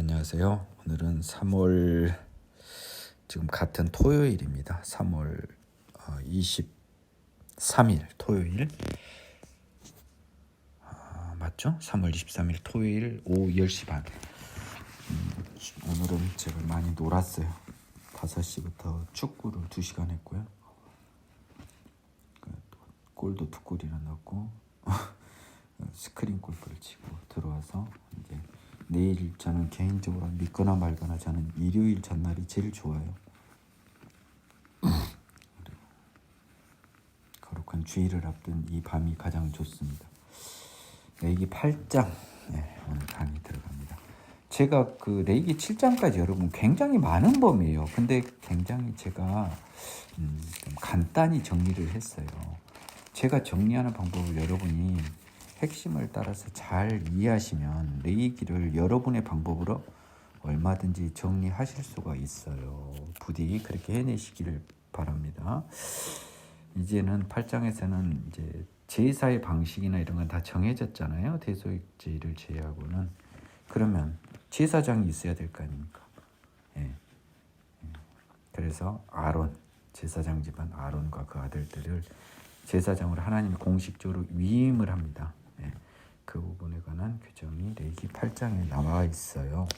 안녕하세요. 오늘은 3월 지금 같은 토요일입니다. 3월 23일 토요일 맞죠? 3월 23일 토요일 오후 10시 반. 오늘은 제가 많이 놀았어요. 5시부터 축구를 2시간 했고요. 골도 2골이나 넣고 스크린 골프를 치고 들어와서 이제 내일 저는 개인적으로 믿거나 말거나 저는 일요일 전날이 제일 좋아요. 거룩한 주일을 앞둔 이 밤이 가장 좋습니다. 레이기 8장 오늘 강의 들어갑니다. 제가 그 레이기 7장까지 여러분 굉장히 많은 범위에요. 근데 굉장히 제가 좀 간단히 정리를 했어요. 제가 정리하는 방법을 여러분이 핵심을 따라서 잘 이해하시면 레이기를 여러분의 방법으로 얼마든지 정리하실 수가 있어요. 부디 그렇게 해내시기를 바랍니다. 이제는 8장에서는 이제 제사의 방식이나 이런 건 다 정해졌잖아요. 대속죄를 제외하고는. 그러면 제사장이 있어야 될 거 아닙니까? 그래서 아론, 제사장 집안 아론과 그 아들들을 제사장으로 하나님이 공식적으로 위임을 합니다. 그 부분에 관한 규정이 레위기 8장에 나와 있어요.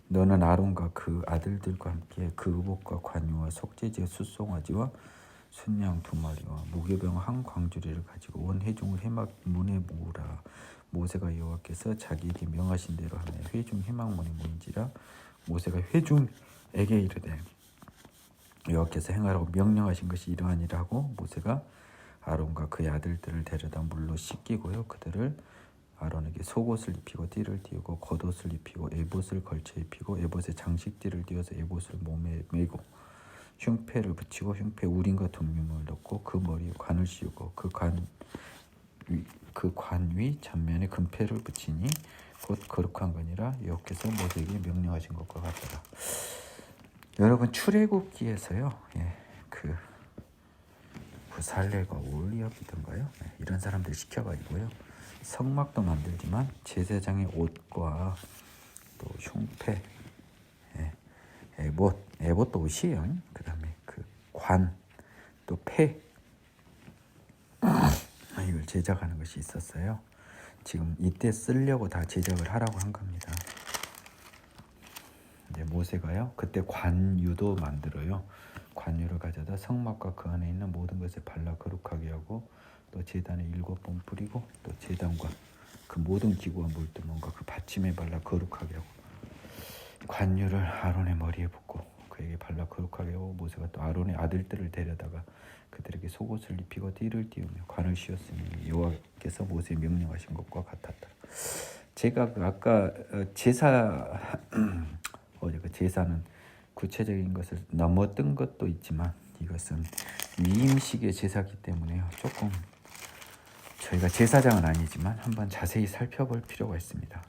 너는 아론과 그 아들들과 함께 그 의복과 관유와 속죄제 숫송아지와 순양 2마리와 무교병 한 광주리를 가지고 온 회중을 회막 문에 모으라. 모세가 여호와께서 자기에게 명하신 대로 하며 회중 회막문에 모인지라. 모세가 회중에게 이르되 여호와께서 행하라고 명령하신 것이 이러하니라 하고 모세가 아론과 그의 아들들을 데려다 물로 씻기고요. 그들을 아론에게 속옷을 입히고 띠를 띠우고 겉옷을 입히고 에봇을 걸쳐 입히고 에봇에 장식띠를 띠어서 에봇을 몸에 메고 흉패를 붙이고 흉패 우림과 둠밈을 넣고 그 머리에 관을 씌우고 그 관 위 전면에 금패를 붙이니 곧 거룩한 거니라. 여호와께서 모세에게 명령하신 것과 같더라. 여러분 출애굽기에서요. 그 부살레가 올리압이던가요? 이런 사람들 시켜가지고요. 성막도 만들지만 제사장의 옷과 또 흉패, 에봇도 옷이에요. 그 다음에 그 관, 또 패, 이걸 제작하는 것이 있었어요. 지금 이때 쓰려고 다 제작을 하라고 한 겁니다. 이제 모세가요. 그때 관유도 만들어요. 관유를 가져다 성막과 그 안에 있는 모든 것을 발라 거룩하게 하고 또 제단에 7번 뿌리고 또 제단과 그 모든 기구와 물두멍과 그 받침에 발라 거룩하게 하고 관유를 아론의 머리에 붓고 그에게 발라 거룩하게 하고 모세가 또 아론의 아들들을 데려다가 그들에게 속옷을 입히고 띠를 띠우며 관을 씌웠으니 여호와께서 모세에 명령하신 것과 같았다. 제가 아까 제사 어제 그 제사는 구체적인 것을 넘어뜬 것도 있지만 이것은 위임식의 제사기 때문에요. 조금 저희가 제사장은 아니지만 한번 자세히 살펴볼 필요가 있습니다.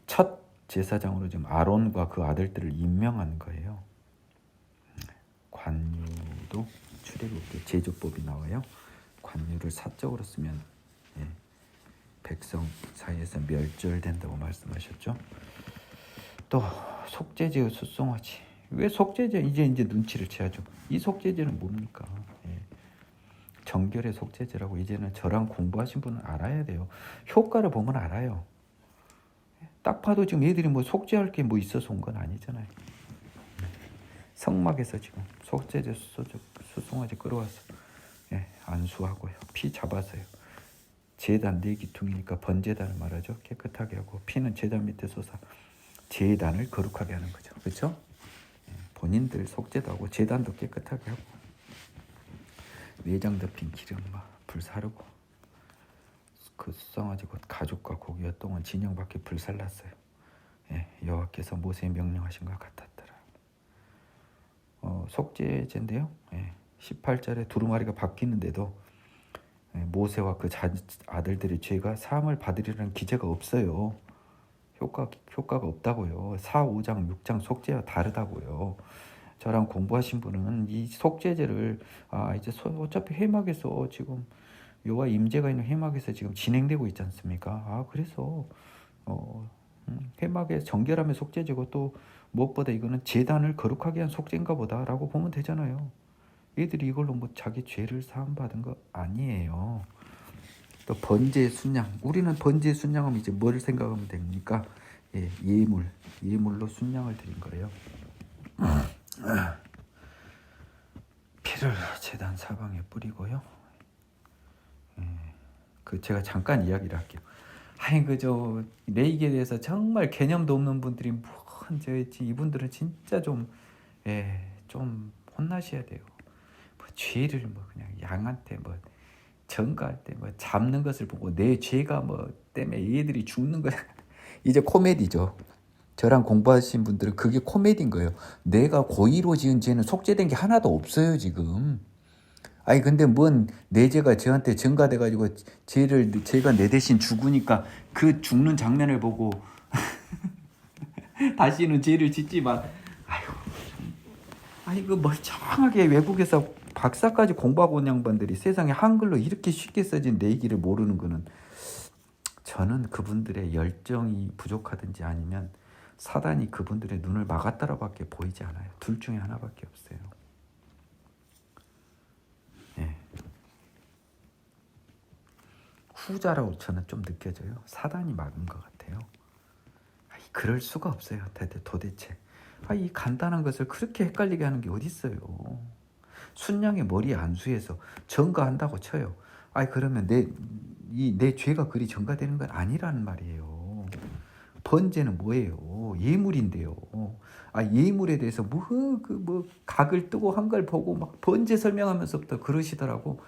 첫 제사장으로 지금 아론과 그 아들들을 임명한 거예요. 관유도 출애굽기 제조법이 나와요. 관유를 사적으로 쓰면 백성 사이에서 멸절된다고 말씀하셨죠. 또 속죄제의 숫송아지. 왜 속죄제? 이제 눈치를 채야죠. 이 속죄제는 뭡니까? 정결의 속죄제라고 이제는 저랑 공부하신 분은 알아야 돼요. 효과를 보면 알아요. 딱 봐도 지금 얘들이 뭐 속죄할 게 뭐 있어서 온 건 아니잖아요. 성막에서 지금 속죄제 숫송아지 끌어와서 안수하고요. 피 잡아서요. 제단 4기퉁이니까 번제단을 말하죠. 깨끗하게 하고 피는 제단 밑에 쏟아 제단을 거룩하게 하는 거죠. 그렇죠? 본인들 속죄도 하고 제단도 깨끗하게 하고 내장 덮인 기름 불사르고 그 숫송아지 곧 가죽과 고기와 똥은 진영 밖에 불살랐어요. 여호와께서 모세에 명령하신 것 같았더라. 속죄제인데요. 18절에 두루마리가 바뀌는데도 모세와 그 아들들의 죄가 사함을 받으리라는 기재가 없어요. 효과가 없다고요. 4, 5장, 6장 속죄와 다르다고요. 저랑 공부하신 분은 이 속죄제를 이제 어차피 회막에서 지금 여호와 임재가 있는 회막에서 지금 진행되고 있지 않습니까? 그래서 회막의 정결함의 속죄제고 또 무엇보다 이거는 제단을 거룩하게 한 속죄인가 보다라고 보면 되잖아요. 얘들이 이걸로 뭐 자기 죄를 사함받은 거 아니에요. 또 번제 순양, 우리는 번제 순양하면 이제 뭘 생각하면 됩니까? 예물로 순양을 드린 거예요. 피를 제단 사방에 뿌리고요. 제가 잠깐 이야기를 할게요. 그저 레이기에 대해서 정말 개념도 없는 분들이 이분들은 진짜 좀 혼나셔야 돼요. 죄를 그냥 양한테 전가할 때 잡는 것을 보고 내 죄가 때문에 얘들이 죽는 거야. 이제 코미디죠. 저랑 공부하신 분들은 그게 코미디인 거예요. 내가 고의로 지은 죄는 속죄된 게 하나도 없어요 지금. 근데 뭔 내 죄가 저한테 전가돼가지고 제가 내 대신 죽으니까 그 죽는 장면을 보고 다시는 죄를 짓지만 그 멀쩡하게 외국에서 박사까지 공부하고 온 양반들이 세상에 한글로 이렇게 쉽게 써진 레이기를 모르는 거는 저는 그분들의 열정이 부족하든지 아니면 사단이 그분들의 눈을 막았다라고밖에 보이지 않아요. 둘 중에 하나밖에 없어요. 후자라고 저는 좀 느껴져요. 사단이 막은 것 같아요. 그럴 수가 없어요. 도대체. 이 간단한 것을 그렇게 헷갈리게 하는 게 어디 있어요. 순양의 머리에 안수해서 전가한다고 쳐요. 그러면 내 죄가 그리 전가되는 건 아니라는 말이에요. 번제는 뭐예요? 예물인데요. 예물에 대해서 각을 뜨고 한 걸 보고 막 번제 설명하면서부터 그러시더라고.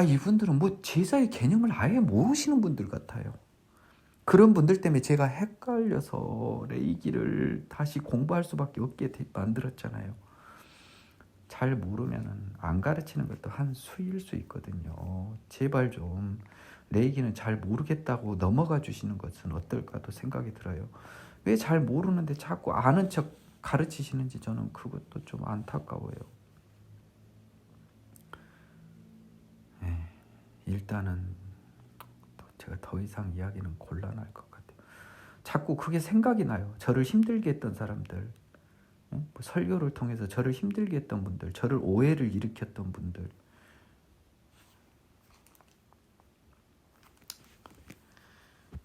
이분들은 제사의 개념을 아예 모르시는 분들 같아요. 그런 분들 때문에 제가 헷갈려서 레이기를 다시 공부할 수밖에 없게 만들었잖아요. 잘 모르면 안 가르치는 것도 한 수일 수 있거든요. 제발 좀 레이기는 잘 모르겠다고 넘어가 주시는 것은 어떨까도 생각이 들어요. 왜 잘 모르는데 자꾸 아는 척 가르치시는지 저는 그것도 좀 안타까워요. 일단은 제가 더 이상 이야기는 곤란할 것 같아요. 자꾸 그게 생각이 나요. 저를 힘들게 했던 사람들, 설교를 통해서 저를 힘들게 했던 분들, 저를 오해를 일으켰던 분들.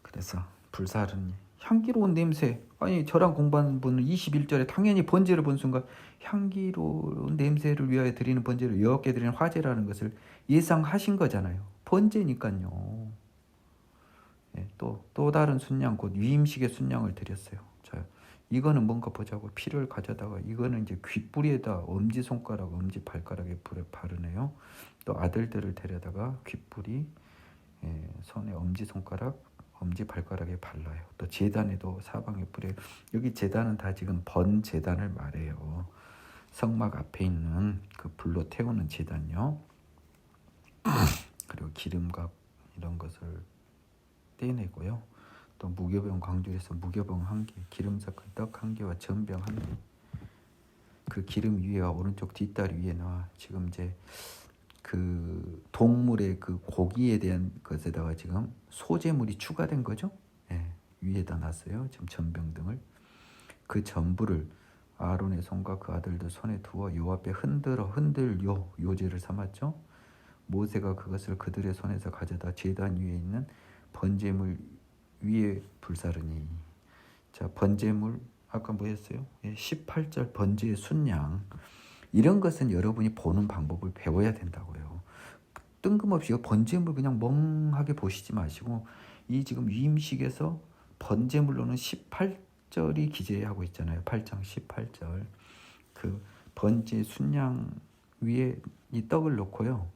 그래서 불사르니 향기로운 냄새. 저랑 공부하는 분은 21절에 당연히 번제를 본 순간 향기로운 냄새를 위하여 드리는 번제를 여호와께 드리는 화제라는 것을 예상하신 거잖아요. 번제니까요. 또 다른 순양, 곧 위임식의 순양을 드렸어요. 자, 이거는 뭔가 보자고 피를 가져다가 이거는 이제 귓뿌리에다 엄지손가락, 엄지발가락에 불에 바르네요. 또 아들들을 데려다가 귓뿌리, 손에 엄지손가락, 엄지발가락에 발라요. 또 제단에도 사방에 뿌려요. 여기 제단은 다 지금 번 제단을 말해요. 성막 앞에 있는 그 불로 태우는 제단요. 그리고 기름각 이런 것을 떼내고요. 또 무교병 광주에서 무교병 1개, 기름 섞은 떡 1개와 전병 1개. 그 기름 위에와 오른쪽 뒷다리 위에 나와 지금 이제 그 동물의 그 고기에 대한 것에다가 지금 소재물이 추가된 거죠. 위에다 놨어요. 지금 전병 등을. 그 전부를 아론의 손과 그 아들들 손에 두어 여호와 앞에 흔들요 요제를 삼았죠. 모세가 그것을 그들의 손에서 가져다 제단 위에 있는 번제물 위에 불사르니. 자, 번제물 아까 뭐였어요? 18절 번제의 순양. 이런 것은 여러분이 보는 방법을 배워야 된다고요. 뜬금없이 번제물 그냥 멍하게 보시지 마시고 이 지금 위임식에서 번제물로는 18절이 기재하고 있잖아요. 8장 18절. 그 번제 순양 위에 이 떡을 놓고요.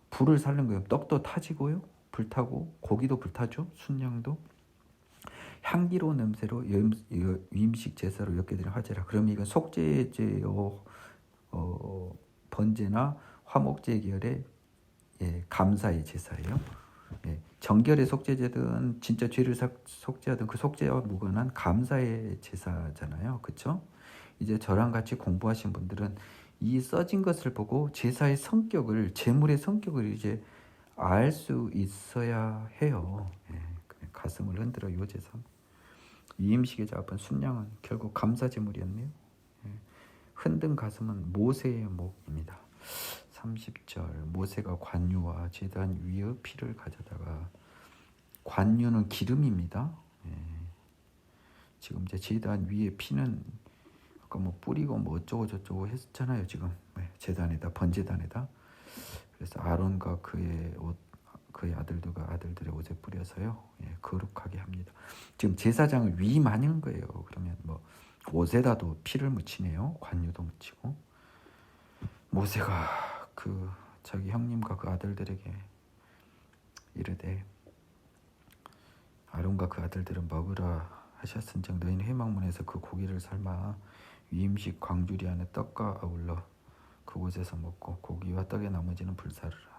불을 살린 거예요. 떡도 타지고요. 불타고 고기도 불타죠. 순양도. 향기로운 냄새로 위임식 제사로 엮여드린 화제라. 그러면 이건 속죄제요. 번제나 화목제 계열의 감사의 제사예요. 정결의 속죄제든 진짜 죄를 속죄하든 그 속죄와 무관한 감사의 제사잖아요. 그렇죠? 이제 저랑 같이 공부하신 분들은 이 써진 것을 보고 제사의 성격을, 제물의 성격을 이제 알 수 있어야 해요. 예, 가슴을 흔들어 요제삼. 위임식에 잡은 순양은 결국 감사제물이었네요. 예, 흔든 가슴은 모세의 목입니다. 30절 모세가 관유와 제단 위의 피를 가져다가, 관유는 기름입니다. 예, 지금 이제 제단 위에 피는 아까 뭐 뿌리고 뭐 어쩌고 저쩌고 했잖아요. 지금 제단에다, 번제단에다. 그래서 아론과 그의 아들들의 옷에 뿌려서요, 예, 거룩하게 합니다. 지금 제사장을 위임하는 거예요. 그러면 뭐 옷에다도 피를 묻히네요. 관유도 묻히고. 모세가 그 자기 형님과 그 아들들에게 이르되, 아론과 그 아들들은 먹으라 하셨은즉 너희는 회막문에서 그 고기를 삶아 위임식 광주리 안에 떡과 아울러 그곳에서 먹고 고기와 떡의 나머지는 불사르라.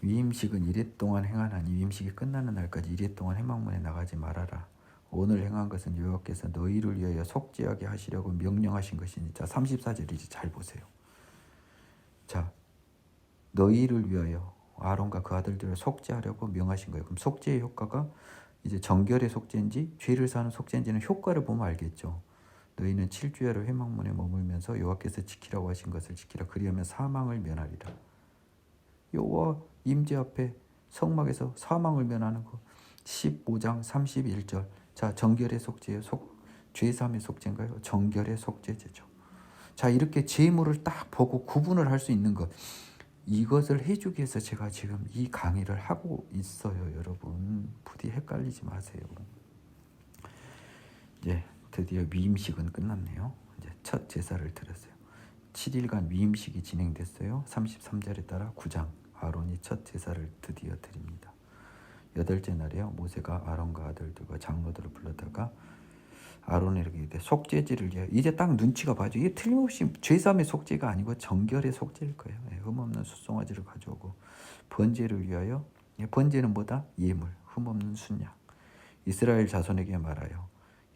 위임식은 이래 동안 행하나니 위임식이 끝나는 날까지 이래 동안 회막문에 나가지 말아라. 오늘 행한 것은 여호와께서 너희를 위하여 속죄하게 하시려고 명령하신 것이니. 자, 34절이지. 잘 보세요. 자, 너희를 위하여 아론과 그 아들들을 속죄하려고 명하신 거예요. 그럼 속죄의 효과가 이제 정결의 속죄인지 죄를 사는 속죄인지는 효과를 보면 알겠죠. 너희는 7주야를 회막문에 머물면서 여호와께서 지키라고 하신 것을 지키라. 그리하면 사망을 면하리라. 여호와 임재 앞에 성막에서 사망을 면하는 거. 15장 31절. 자, 정결의 속죄예요. 죄삼의 속죄인가요? 정결의 속죄제죠. 자, 이렇게 제물을 딱 보고 구분을 할 수 있는 것. 이것을 해주기 위해서 제가 지금 이 강의를 하고 있어요. 여러분 부디 헷갈리지 마세요. 이제 드디어 위임식은 끝났네요. 이제 첫 제사를 드렸어요. 7일간 위임식이 진행됐어요. 33절에 따라 9장 아론이 첫 제사를 드디어 드립니다. 8째 날에요. 모세가 아론과 아들들과 장로들을 불러다가 아론에게 이르되 속죄제를 위하여. 이제 딱 눈치가 봐죠. 이게 틀림없이 죄삼의 속죄가 아니고 정결의 속죄일 거예요. 흠없는 숫송아지를 가져오고 번제를 위하여. 번제는 뭐다? 예물, 흠없는 순양. 이스라엘 자손에게 말하여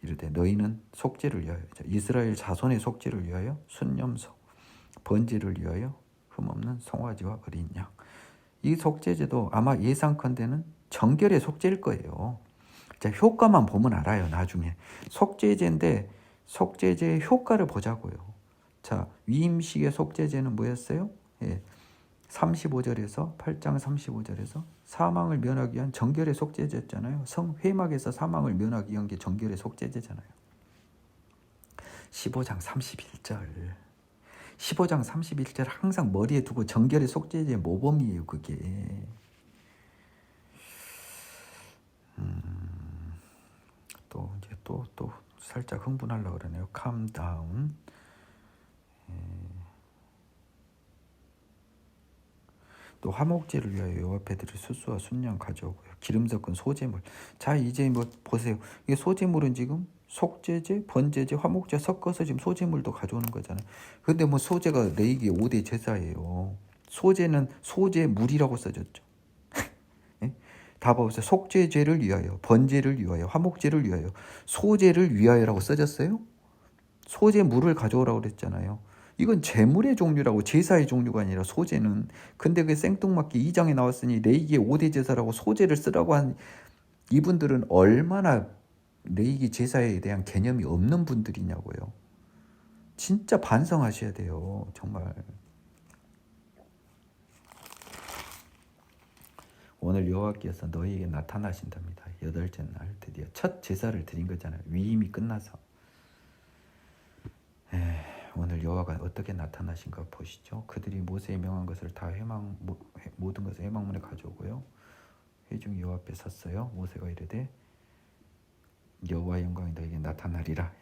이르되 너희는 속죄를 위하여. 이스라엘 자손의 속죄를 위하여 순념소, 번제를 위하여 흠없는 송아지와 어린 양. 이 속죄제도 아마 예상컨대는 정결의 속죄일 거예요. 자, 효과만 보면 알아요. 나중에 속죄제인데 속죄제의 효과를 보자고요. 자, 위임식의 속죄제는 뭐였어요? 35절에서 8장 35절에서 사망을 면하기 위한 정결의 속죄제였잖아요. 회막에서 사망을 면하기 위한 게 정결의 속죄제잖아요. 15장 31절 15장 31절 항상 머리에 두고 정결의 속죄제의 모범이에요. 그게 또 살짝 흥분하려고 그러네요. calm down. 또 화목제를 위하여 여호와 앞에 드릴 수수와 순양 가져오고요. 기름 섞은 소제물. 자, 이제 뭐 보세요. 이게 소제물은 지금 속죄제, 번제제, 화목제 섞어서 지금 소제물도 가져오는 거잖아요. 근데 뭐 소제가 레위기 5대 제사예요. 소제는 소제물이라고 써졌죠. 다 보세요. 속죄제를 위하여, 번제를 위하여, 화목제를 위하여, 소제를 위하여라고 써졌어요. 소제물을 가져오라고 그랬잖아요. 이건 제물의 종류라고, 제사의 종류가 아니라 소제는. 근데 그 생뚱맞게 2장에 나왔으니 레위기의 5대 제사라고 소제를 쓰라고 한 이분들은 얼마나 레위기 제사에 대한 개념이 없는 분들이냐고요. 진짜 반성하셔야 돼요. 정말. 오늘 여호와께서 너희에게 나타나신답니다. 8째 날 드디어 첫 제사를 드린 거잖아요. 위임이 끝나서. 오늘 여호와가 어떻게 나타나신가 보시죠. 그들이 모세의 명한 것을 다 모든 것을 회막문에 가져오고요. 회중 여호와 앞에 섰어요. 모세가 이르되 여호와의 영광이 너에게 나타나리라.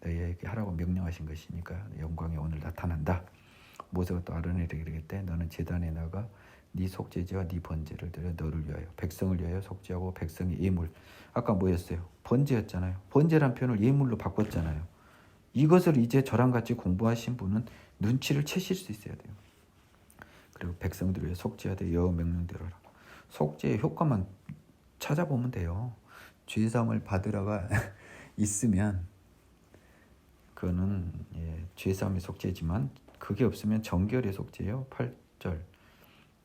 너희에게 하라고 명령하신 것이니까 영광이 오늘 나타난다. 모세가 또 아론에게 이르되 너는 제단에 나가 네 속죄제와 네 번제를 드려 너를 위하여 백성을 위하여 속죄하고 백성의 예물. 아까 뭐였어요? 번제였잖아요. 번제란 표현을 예물로 바꿨잖아요. 이것을 이제 저랑 같이 공부하신 분은 눈치를 채실 수 있어야 돼요. 그리고 백성들을 위해 속죄하되 여호와 명령대로 하라. 속죄의 효과만 찾아보면 돼요. 죄사함을 받으러가 있으면 그거는 죄사함의 속죄지만 그게 없으면 정결의 속죄예요. 8절.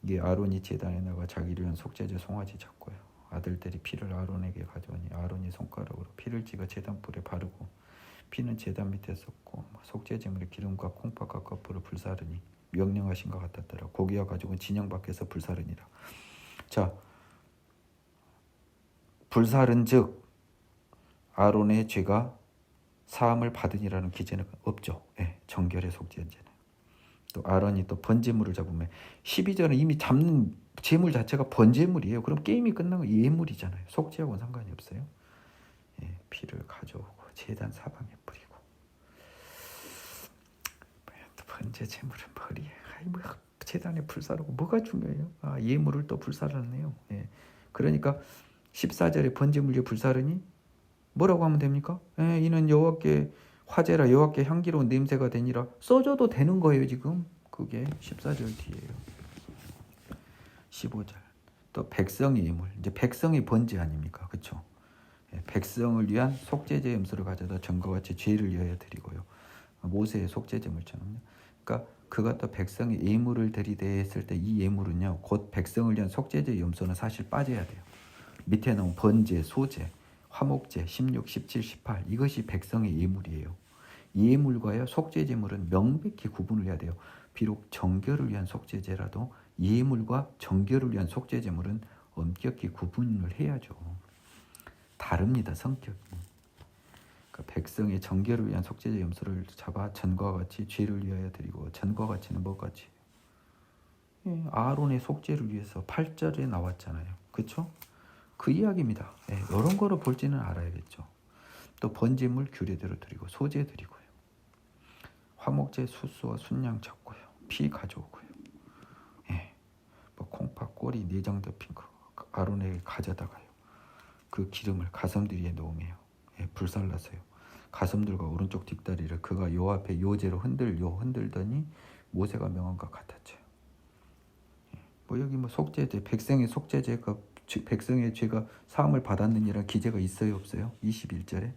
이게 아론이 제단에 나가 자기를 위한 속죄제 송아지 잡고요. 아들들이 피를 아론에게 가져오니 아론이 손가락으로 피를 찍어 제단불에 바르고 피는 제단 밑에 쏟고 속죄제물의 기름과 콩팥과 거풀을 불사르니 명령하신 것 같았더라. 고기와 가죽은 진영 밖에서 불사르니라. 자, 불사른즉 아론의 죄가 사함을 받으니라는 기재는 없죠. 예, 정결의 속죄제는. 또 아론이 또 번제물을 잡으면 12절은 이미 잡는 제물 자체가 번제물이에요. 그럼 게임이 끝난 거 예물이잖아요. 속죄하고는 상관이 없어요. 예, 피를 가져오고 제단 사방에 뿌리고 번제 제물은 머리에 제단에 불사르고 뭐가 중요해요? 예물을 또 불사르네요. 예, 그러니까 14절에 번제물 위에 불사르니 뭐라고 하면 됩니까? 예, 이는 여호와께 화제라 여호와께 향기로운 냄새가 되니라 써줘도 되는 거예요. 지금 그게 14절 뒤에요. 15절 또 백성의 예물, 이제 백성의 번제 아닙니까? 그렇죠? 예, 백성을 위한 속죄제 염소를 가져다 전과 같이 죄를 위하여 드리고요. 모세의 속죄제물처럼요. 그러니까 그가 또 백성의 예물을 드리되 때 이 예물은요 곧 백성을 위한 속죄제 염소는 사실 빠져야 돼요. 밑에 나온 번제, 소제, 화목제, 16, 17, 18 이것이 백성의 예물이에요. 예물과요 속죄제물은 명백히 구분을 해야 돼요. 비록 정결을 위한 속죄제라도 예물과 정결을 위한 속죄제물은 엄격히 구분을 해야죠. 다릅니다, 성격이. 그러니까 백성의 정결을 위한 속죄제 염소를 잡아 전과 같이 죄를 위하여 드리고 전과 같이는 뭐같이? 예, 아론의 속죄를 위해서 8절에 나왔잖아요. 그렇죠? 그 이야기입니다. 예, 이런 거로 볼지는 알아야겠죠. 또 번제물 규례대로 드리고 소제 드리고요. 화목제 수수와 순양 잡고요. 피 가져오고요. 예, 뭐 콩팥, 꼬리, 내장 덮인 거 아론에게 가져다가요. 그 기름을 가슴들 위에 놓으며요. 예, 불살라서요. 가슴들과 오른쪽 뒷다리를 그가 요 앞에 요제로 흔들더니 모세가 명한 것 같았죠. 예, 뭐 여기 뭐 속죄제, 백성의 속죄제가 백성의 죄가 사함을 받았느니라 기재가 있어요, 없어요? 21절에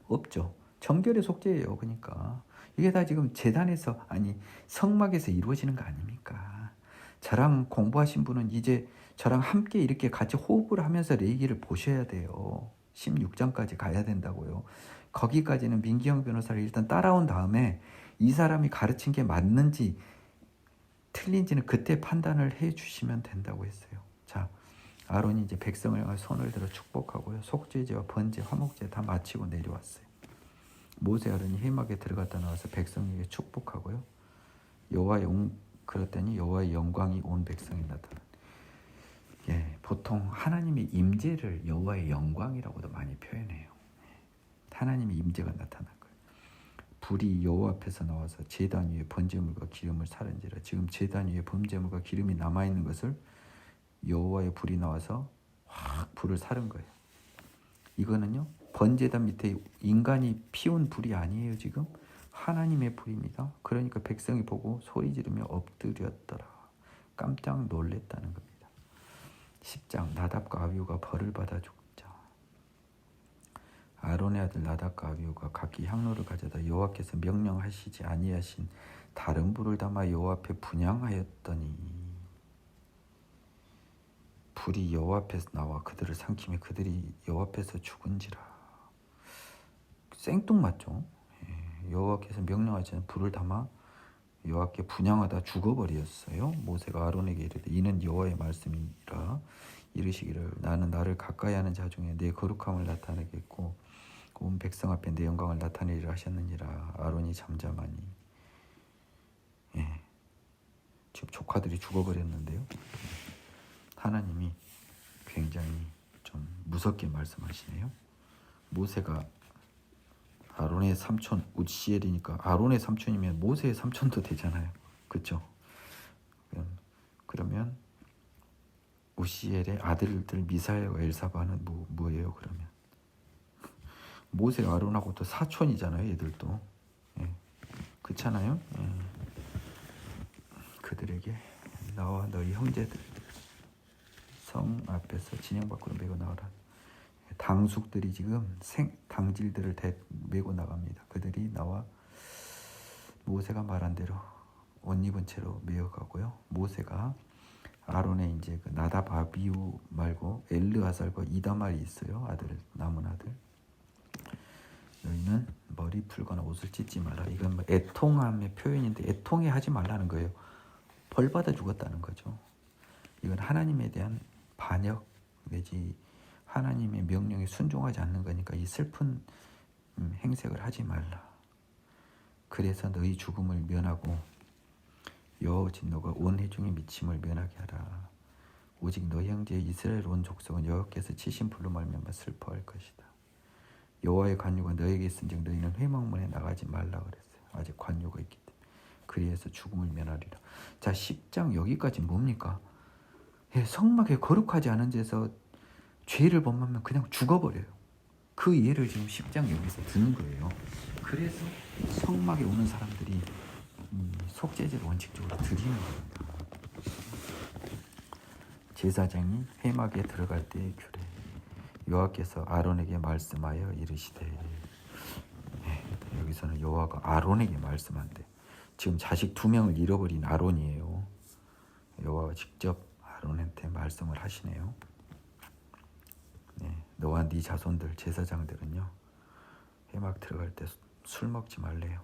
없죠. 정결의 속죄예요. 그러니까 이게 다 지금 제단에서 아니 성막에서 이루어지는 거 아닙니까? 저랑 공부하신 분은 이제 저랑 함께 이렇게 같이 호흡을 하면서 레위기를 보셔야 돼요. 16장까지 가야 된다고요. 거기까지는 민기영 변호사를 일단 따라온 다음에 이 사람이 가르친 게 맞는지 틀린지는 그때 판단을 해 주시면 된다고 했어요. 자, 아론이 이제 백성을 향해 손을 들어 축복하고요. 속죄제와 번제, 화목제 다 마치고 내려왔어요. 모세 아론이 회막에 들어갔다 나와서 백성에게 축복하고요. 그랬더니 여호와의 영광이 온 백성에 나타나. 예, 보통 하나님의 임재를 여호와의 영광이라고도 많이 표현해요. 하나님의 임재가 나타난 거예요. 불이 여호와 앞에서 나와서 제단 위에 번제물과 기름을 사른지라. 지금 제단 위에 번제물과 기름이 남아 있는 것을 여호와의 불이 나와서 확 불을 사른 거예요. 이거는요 번제단 밑에 인간이 피운 불이 아니에요. 지금 하나님의 불입니다. 그러니까 백성이 보고 소리 지르며 엎드렸더라. 깜짝 놀랬다는 겁니다. 10장 나답과 아비후가 벌을 받아 죽자. 아론의 아들 나답과 아비후가 각기 향로를 가져다 여호와께서 명령하시지 아니하신 다른 불을 담아 여호와 앞에 분향하였더니 불이 여호와 앞에서 나와 그들을 삼키며 그들이 여호와 앞에서 죽은지라. 생뚱맞죠. 예, 여호와께서 명령하지 않은 불을 담아 여호와께 분향하다 죽어버렸어요. 모세가 아론에게 이르되 이는 여호와의 말씀이라 이르시기를 나는 나를 가까이 하는 자 중에 내 거룩함을 나타내겠고 온 백성 앞에 내 영광을 나타내리라 하셨느니라. 아론이 잠잠하니. 예, 지금 조카들이 죽어버렸는데요. 하나님이 굉장히 좀 무섭게 말씀하시네요. 모세가 아론의 삼촌 우시엘이니까 아론의 삼촌이면 모세의 삼촌도 되잖아요. 그렇죠? 그러면 우시엘의 아들들 미사엘과 엘사바는 뭐예요? 그러면 모세 아론하고 또 사촌이잖아요. 얘들도. 예. 그렇잖아요. 예. 그들에게 나와 너희 형제들 성 앞에서 진영 밖으로 메고 나가라. 당숙들이 지금 당질들을 메고 나갑니다. 그들이 나와 모세가 말한 대로 옷 입은 채로 메어가고요. 모세가 아론의 이제 그 나답 아비후 말고 엘르아살과 이다말이 있어요. 아들, 남은 아들. 너희는 머리 풀거나 옷을 찢지 마라. 이건 뭐 애통함의 표현인데 애통해 하지 말라는 거예요. 벌 받아 죽었다는 거죠. 이건 하나님에 대한 반역 내지 하나님의 명령에 순종하지 않는 거니까 이 슬픈 행색을 하지 말라. 그래서 너희 죽음을 면하고 여호와진 너가 온 회중의 미침을 면하게 하라. 오직 너희 형제 이스라엘 온 족속은 여호와께서 치신 불로 말미암아 슬퍼할 것이다. 여호와의 관유가 너에게 있은즉 너희는 회막문에 나가지 말라 그랬어요. 아직 관유가 있기 때문에. 그리해서 죽음을 면하리라. 자, 10장 여기까지 뭡니까? 성막에 거룩하지 않은 데서 죄를 범하면 그냥 죽어버려요. 그 예를 지금 10장 여기서 드는 거예요. 그래서 성막에 오는 사람들이 속죄제를 원칙적으로 드리는 겁니다. 제사장이 회막에 들어갈 때의 규례. 여호와께서 아론에게 말씀하여 이르시되, 여기서는 여호와가 아론에게 말씀한대. 지금 자식 2명을 잃어버린 아론이에요. 여호와가 직접 아론한테 말씀을 하시네요. 너와 네 자손들 제사장들은요, 회막 들어갈 때 술 먹지 말래요.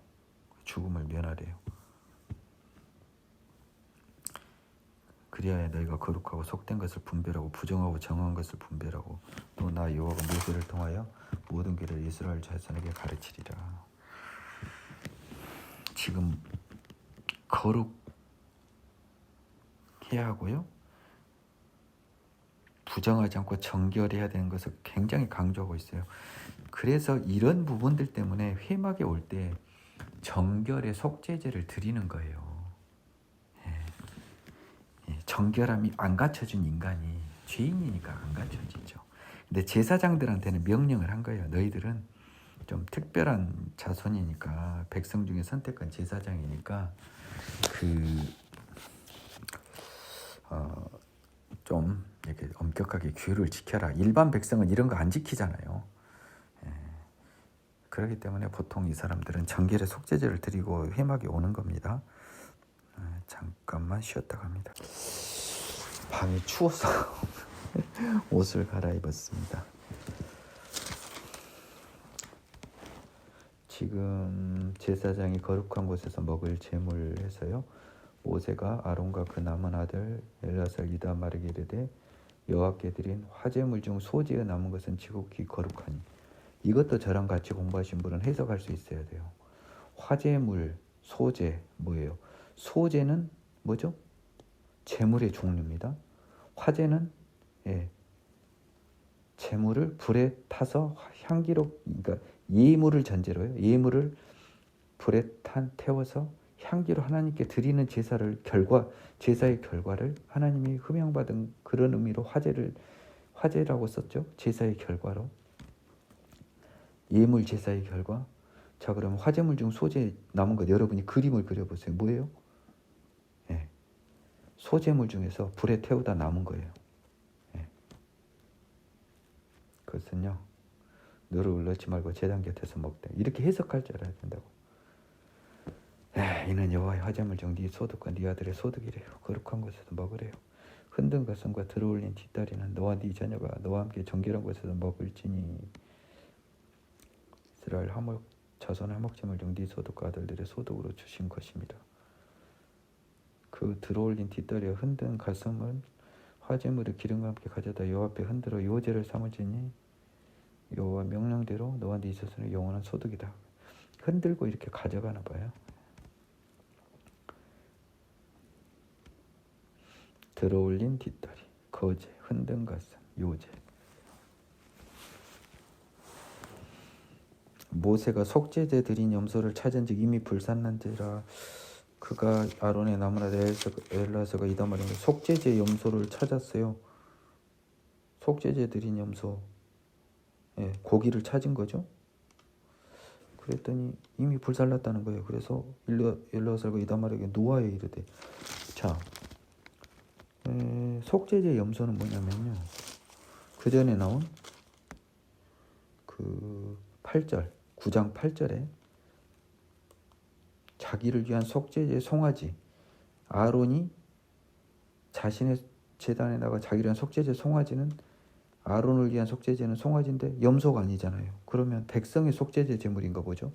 죽음을 면하래요. 그리하여 너희가 거룩하고 속된 것을 분별하고 부정하고 정한 것을 분별하고 또 나 여호와가 모세를 통하여 모든 길을 이스라엘 자손에게 가르치리라. 지금 거룩해야 하고요, 부정하지 않고 정결해야 되는 것을 굉장히 강조하고 있어요. 그래서 이런 부분들 때문에 회막에 올 때 정결의 속죄제를 드리는 거예요. 정결함이 안 갖춰진 인간이 죄인이니까 안 갖춰지죠. 근데 제사장들한테는 명령을 한 거예요. 너희들은 좀 특별한 자손이니까, 백성 중에 선택한 제사장이니까 좀 이렇게 엄격하게 규율을 지켜라. 일반 백성은 이런 거 안 지키잖아요. 그렇기 때문에 보통 이 사람들은 정결의 속죄제를 드리고 회막에 오는 겁니다. 잠깐만 쉬었다 갑니다. 밤이 추워서 옷을 갈아입었습니다. 지금 제사장이 거룩한 곳에서 먹을 제물에서요, 모세가 아론과 그 남은 아들 엘라살 이다말에게 이르되 여호와께 드린 화제물 중 소재에 남은 것은 지극히 거룩하니. 이것도 저랑 같이 공부하신 분은 해석할 수 있어야 돼요. 화제물, 소재 뭐예요? 소재는 뭐죠? 제물의 종류입니다. 화제는 제물을 불에 타서 향기로, 그러니까 예물을 전제로요. 예물을 불에 태워서 향기로 하나님께 드리는 제사의 결과를 하나님이 흠양받은 그런 의미로 화제라고 썼죠. 제사의 결과로. 예물 제사의 결과. 자, 그러면 화제물 중 소재 남은 것 여러분이 그림을 그려보세요. 뭐예요? 소재물 중에서 불에 태우다 남은 거예요. 그것은요, 너를 넣지 말고 제단 곁에서 먹되. 이렇게 해석할 줄 알아야 된다고. 이는 여호와의 화제물 중 네 소득과 네 아들의 소득이래요. 거룩한 곳에서 먹으래요. 흔든 가슴과 들어올린 뒷다리는 너와 네 자녀가 너와 함께 정결한 곳에서 먹을지니. 이스라엘 자손의 화목제물 중 네 소득과 아들들의 소득으로 주신 것입니다. 그 들어올린 뒷다리와 흔든 가슴은 화제물을 기름과 함께 가져다 여호와 앞에 흔들어 요제를 삼을지니 여호와 명령대로 너와 네 자손의 영원한 소득이다. 흔들고 이렇게 가져가나 봐요. 들어올린 뒷다리, 거제, 흔든 가슴, 요제. 모세가 속죄제 드린 염소를 찾은즉 이미 불살난지라. 그가 아론의 남은 아들 엘라사가 이다말에게 속죄제 염소를 찾았어요. 속죄제 드린 염소, 고기를 찾은 거죠. 그랬더니 이미 불살났다는 거예요. 그래서 엘라사가 이다말에게 노하여 이르되. 자, 속죄제 염소는 뭐냐면요, 그 전에 나온 그 8절, 9장 8절에 자기를 위한 속죄제 송아지, 아론이 자신의 제단에다가 자기를 위한 속죄제 송아지는, 아론을 위한 속죄제는 송아지인데 염소가 아니잖아요. 그러면 백성의 속죄제 제물인가 보죠.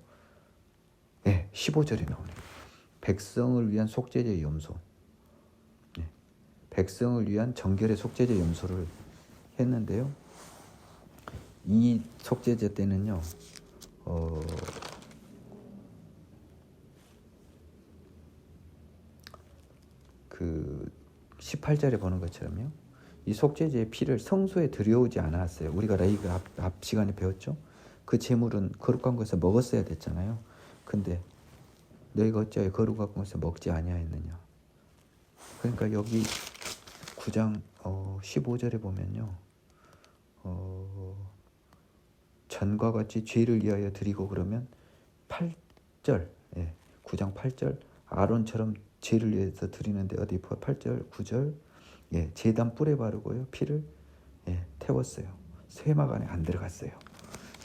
네, 15절에 나오네요. 백성을 위한 속죄제 염소, 네, 백성을 위한 정결의 속죄제 염소를 했는데요. 이 속죄제 때는요, 그 18절에 보는 것처럼요, 이 속죄제의 피를 성소에 들여오지 않았어요. 우리가 레위기 앞 시간에 배웠죠. 그 제물은 거룩한 것을 먹었어야 됐잖아요. 근데 너희가 어찌하여 거룩한 것을 먹지 아니하였느냐. 그러니까 여기 9장 15절에 보면요, 전과 같이 죄를 위하여 드리고, 그러면 8절, 9장 8절, 아론처럼 죄를 위해서 드리는데 어디 8절 9절, 제단 뿔에 바르고요, 피를 태웠어요. 쇠막 안에 안 들어갔어요.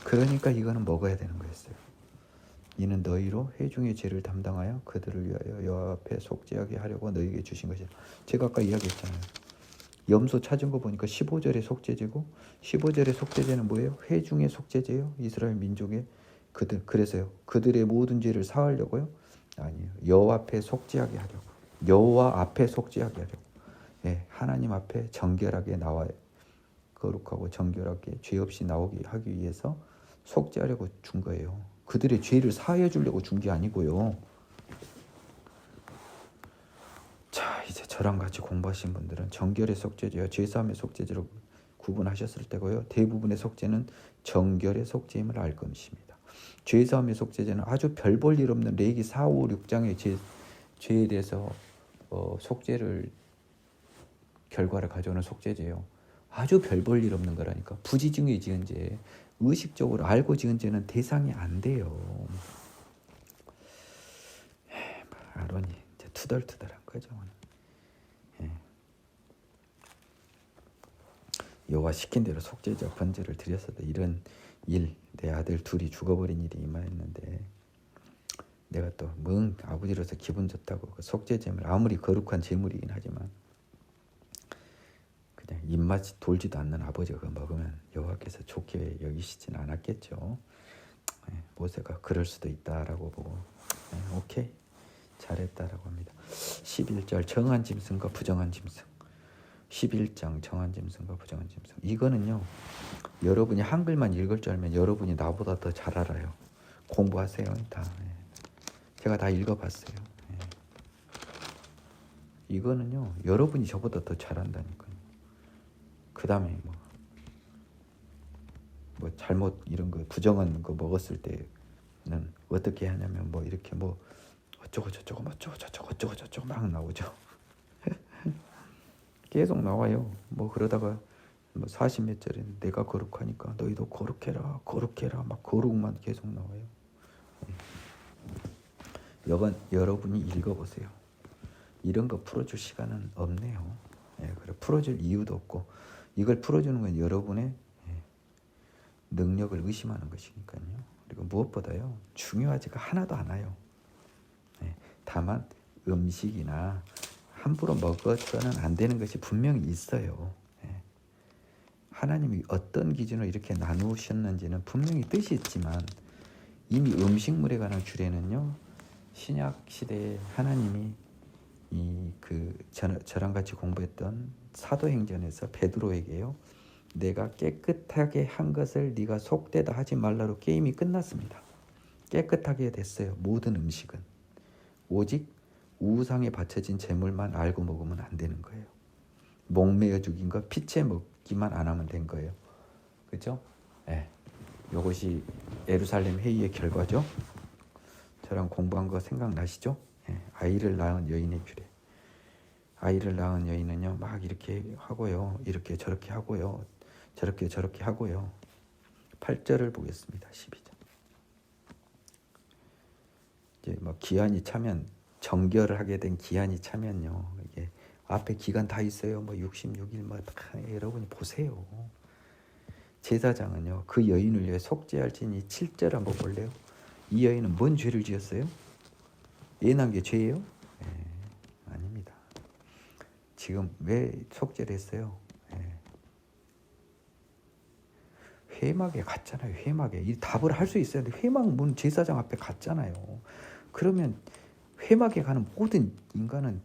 그러니까 이거는 먹어야 되는 거였어요. 이는 너희로 회중의 죄를 담당하여 그들을 위하여 여호와 앞에 속죄하게 하려고 너희에게 주신 것이다. 제가 아까 이야기했잖아요. 염소 찾은 거 보니까 15절의 속죄제고, 15절의 속죄제는 뭐예요? 회중의 속죄제요. 이스라엘 민족의 그래서요, 그들의 모든 죄를 사하려고요? 아니에요. 여호와 앞에 속죄하게 하려고. 여호와 앞에 속죄하게 하려고. 하나님 앞에 정결하게 나와요. 거룩하고 정결하게 죄 없이 나오게 하기 위해서 속죄하려고 준 거예요. 그들의 죄를 사해 주려고 준 게 아니고요. 자, 이제 저랑 같이 공부하신 분들은 정결의 속죄제와 죄사함의 속죄제로 구분하셨을 때고요. 대부분의 속죄는 정결의 속죄임을 알 것입니다. 죄사함의 속죄제는 아주 별 볼 일 없는 레위기 4, 5, 6장의 죄에 대해서 속죄를 결과를 가져오는 속죄제요. 아주 별 볼 일 없는 거라니까. 부지중에 지은 죄, 의식적으로 알고 지은 죄는 대상이 안 돼요. 아론이 이제 투덜투덜한 거죠. 여호와 시킨 대로 속죄제와 번제를 드렸어도 이런 일, 내 아들 둘이 죽어버린 일이 임하였는데, 내가 또 아버지로서 기분 좋다고 그 속죄제물, 아무리 거룩한 제물이긴 하지만 그냥 입맛이 돌지도 않는 아버지가 그거 먹으면 여호와께서 좋게 여기시진 않았겠죠. 모세가 그럴 수도 있다라고 보고 오케이, 잘했다라고 합니다. 11절 정한 짐승과 부정한 짐승. 11장 정한 짐승과 부정한 짐승. 이거는요, 여러분이 한글만 읽을 줄 알면 여러분이 나보다 더 잘 알아요. 공부하세요. 다. 제가 다 읽어봤어요. 이거는요, 여러분이 저보다 더 잘한다니까요. 그 다음에 뭐 잘못 이런 거 부정한 거 먹었을 때는 어떻게 하냐면 이렇게 어쩌고 저쩌고 저쩌고 막 나오죠. 계속 나와요. 그러다가 40몇 절에 내가 거룩하니까 너희도 거룩해라 막 거룩만 계속 나와요. 여러분이 읽어보세요. 이런 거 풀어줄 시간은 없네요. 그래 풀어줄 이유도 없고, 이걸 풀어주는 건 여러분의 능력을 의심하는 것이니까요. 그리고 무엇보다요, 중요하지가 하나도 않아요. 다만 음식이나 함부로 먹어서는 안 되는 것이 분명히 있어요. 하나님이 어떤 기준으로 이렇게 나누셨는지는 분명히 뜻이 있지만, 이미 음식물에 관한 규례는요, 신약 시대에 하나님이 저랑 같이 공부했던 사도행전에서 베드로에게요, 내가 깨끗하게 한 것을 네가 속되다 하지 말라로 게임이 끝났습니다. 깨끗하게 됐어요. 모든 음식은. 오직 우상에 바쳐진 제물만 알고 먹으면 안 되는 거예요. 목매어 죽인 거 피채 먹기만 안 하면 된 거예요. 그렇죠? 이것이 예루살렘 회의의 결과죠. 저랑 공부한 거 생각나시죠? 아이를 낳은 여인의 규례. 아이를 낳은 여인은요, 막 이렇게 하고요, 이렇게 저렇게 하고요, 저렇게 저렇게 하고요. 8절을 보겠습니다. 12절. 이제 기한이 차면, 정결을 하게 된 기한이 차면요, 이게 앞에 기간 다 있어요. 66일 여러분이 보세요. 제사장은요, 그 여인을 위해 속죄할지니 7절 한번 볼래요? 이 여인은 뭔 죄를 지었어요? 예난 게 죄예요? 아닙니다. 지금 왜 속죄를 했어요? 회막에 갔잖아요. 회막에 이 답을 할 수 있어야 돼. 회막 문 제사장 앞에 갔잖아요. 그러면 회막에 가는 모든 인간은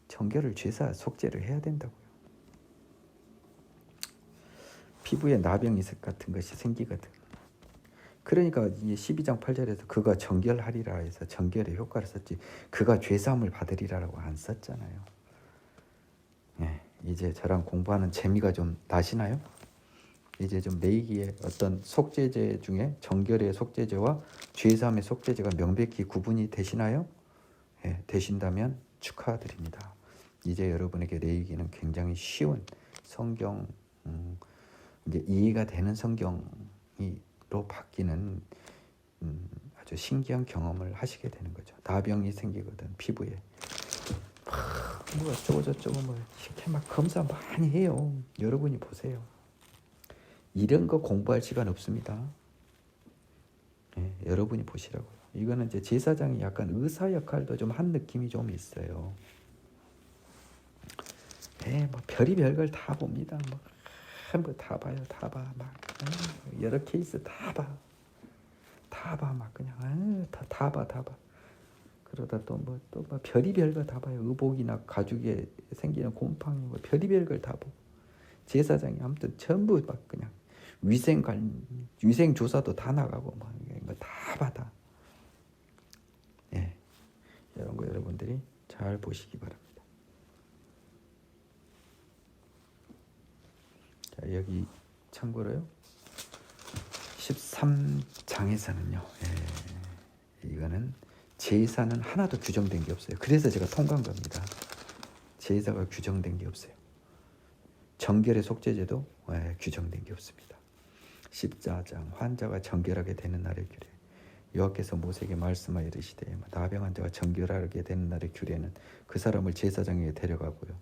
정결을 제사 속죄를 해야 된다고요. 피부에 나병 이색 같은 것이 생기거든. 그러니까 12장 8절에서 그가 정결하리라 해서 정결의 효과를 썼지 그가 죄사함을 받으리라라고 안 썼잖아요. 이제 저랑 공부하는 재미가 좀 나시나요? 이제 좀 레이기의 어떤 속죄제 중에 정결의 속죄제와 죄사함의 속죄제가 명백히 구분이 되시나요? 되신다면 축하드립니다. 이제 여러분에게 레이기는 굉장히 쉬운 성경, 이제 이해가 되는 성경으로 바뀌는 아주 신기한 경험을 하시게 되는 거죠. 나병이 생기거든 피부에. 뭐 어쩌고 저쩌고 뭐 이렇게 막 검사 많이 해요. 여러분이 보세요. 이런 거 공부할 시간 없습니다. 여러분이 보시라고요. 이거는 이제 제사장이 약간 의사 역할도 좀 한 느낌이 좀 있어요. 뭐 별의별 걸 다 봅니다. 뭐 다 봐요, 다 봐. 막 여러 케이스 다 봐, 막 그냥 다 봐. 그러다 또 뭐 별의별 거 다 봐요. 의복이나 가죽에 생기는 곰팡이 뭐 별의별 걸 다 보고 제사장이 아무튼 전부 막 그냥 위생 조사도 다 나가고 막 이거 다 받아. 이런 거 여러분들이 잘 보시기 바랍니다. 자, 여기 참고로요. 13장에서는요. 이거는 제사는 하나도 규정된 게 없어요. 그래서 제가 통과한 겁니다. 제사가 규정된 게 없어요. 정결의 속죄제도 규정된 게 없습니다. 14장 환자가 정결하게 되는 날의 규례. 여호와께서 모세에게 말씀하여 이르시되 나병한 자가 정결하게 되는 날의 규례는 그 사람을 제사장에게 데려가고요.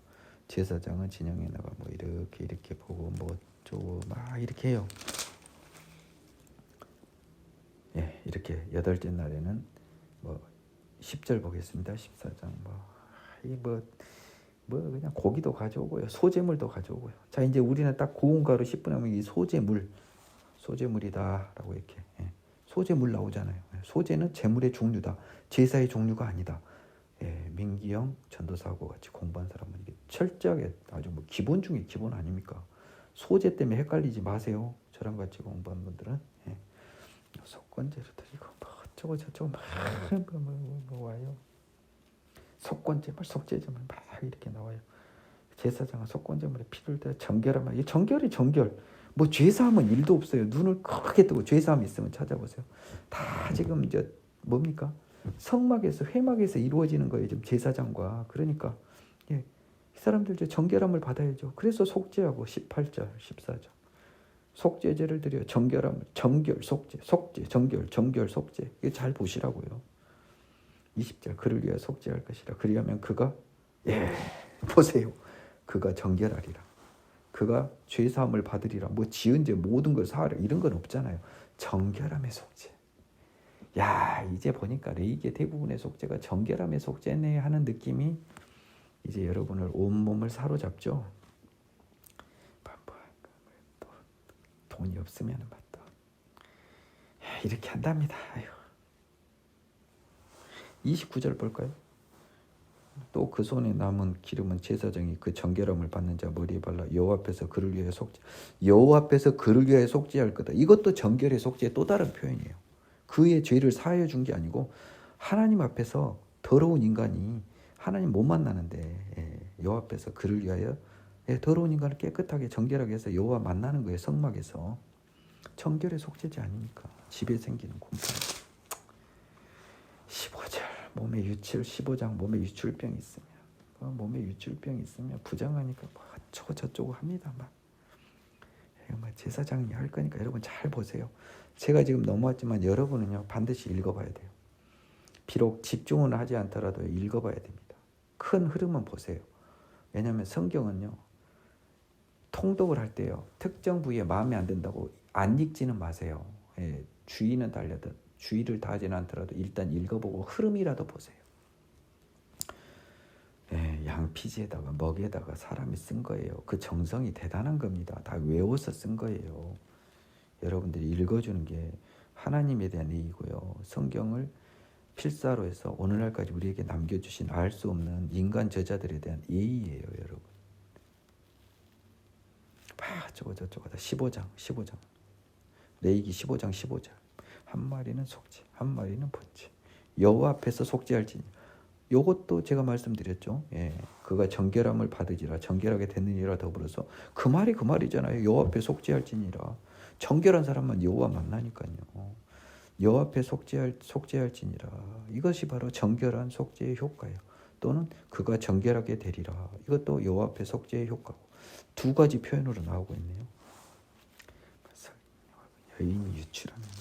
제사장은 진영에 나가 뭐 이렇게 보고 뭐 어쩌고 막 이렇게 해요. 이렇게 여덟째 날에는 뭐 10절 보겠습니다. 14장 뭐 그냥 고기도 가져오고요. 소재물도 가져오고요. 자, 이제 우리는 딱 고운 가루 10분 하면 이 소재물이다라고 이렇게 소재물 나오잖아요. 소재는 제물의 종류다. 제사의 종류가 아니다. 민기영 전도사하고 같이 공부한 사람은 이게 철저하게 아주 뭐 기본 중에 기본 아닙니까? 소재 때문에 헷갈리지 마세요. 저랑 같이 공부한 분들은 속건제를 드리고 뭐 어쩌고 저쩌고 막 와요. 속건제물, 속죄제물 막 이렇게 나와요. 제사장은 속건제물에 피를 대 정결하면 이 정결이 정결. 뭐 죄사함은 일도 없어요. 눈을 크게 뜨고 죄사함 있으면 찾아보세요. 다 지금 이제 뭡니까? 성막에서 회막에서 이루어지는 거예요. 지금 제사장과. 그러니까 이 사람들 이제 정결함을 받아야죠. 그래서 속죄하고 18절, 14절. 속죄제를 드려 정결함을 정결 속죄, 정결 속죄. 이거 잘 보시라고요. 20절 그를 위하여 속죄할 것이라. 그리하면 그가 보세요. 그가 정결하리라. 그가 죄사함을 받으리라. 뭐 지은 죄 모든 걸 사하라. 이런 건 없잖아요. 정결함의 속죄. 야, 이제 보니까 레이기의 대부분의 속죄가 정결함의 속죄네 하는 느낌이 이제 여러분을 온몸을 사로잡죠. 또 돈이 없으면 또 이렇게 한답니다. 29절 볼까요? 또 그 손에 남은 기름은 제사장이 그 정결함을 받는 자 머리에 발라 여호와 앞에서 그를 위하여 속죄. 여호와 앞에서 그를 위하여 속죄할 거다. 이것도 정결의 속죄의 또 다른 표현이에요. 그의 죄를 사하여 준 게 아니고 하나님 앞에서 더러운 인간이 하나님 못 만나는데 여호와 앞에서 그를 위하여 더러운 인간을 깨끗하게 정결하게 해서 여호와 만나는 거예요. 성막에서. 정결의 속죄지 아닙니까? 집에 생기는 곰팡이. 15절 몸에 15장 몸에 유출병이 있으면 몸에 유출병이 있으면 부정하니까 뭐 어쩌고 저쩌고 합니다. 막 제사장이 할 거니까 여러분 잘 보세요. 제가 지금 넘어왔지만 여러분은요 반드시 읽어봐야 돼요. 비록 집중은 하지 않더라도 읽어봐야 됩니다. 큰 흐름은 보세요. 왜냐하면 성경은요 통독을 할 때요 특정 부위에 마음에 안 든다고 안 읽지는 마세요. 주의는 달려든 주의를 다하지는 않더라도 일단 읽어보고 흐름이라도 보세요. 양피지에다가 먹에다가 사람이 쓴 거예요. 그 정성이 대단한 겁니다. 다 외워서 쓴 거예요. 여러분들이 읽어주는 게 하나님에 대한 예의고요. 성경을 필사로 해서 오늘날까지 우리에게 남겨주신 알 수 없는 인간 저자들에 대한 예의예요, 여러분. 저거 15장 레위기 15장 15절 한 마리는 속죄 한 마리는 번제 여호와 앞에서 속죄할지니 요것도 제가 말씀드렸죠. 그가 정결함을 받으리라 정결하게 됐느니라 더불어서 그 말이잖아요. 여호와 앞에 속죄할지니라 정결한 사람만 여호와 만나니까요. 여호와 앞에 속죄할지니라 이것이 바로 정결한 속죄의 효과예요. 또는 그가 정결하게 되리라 이것도 여호와 앞에 속죄의 효과고 두 가지 표현으로 나오고 있네요. 여인이 유출합니다.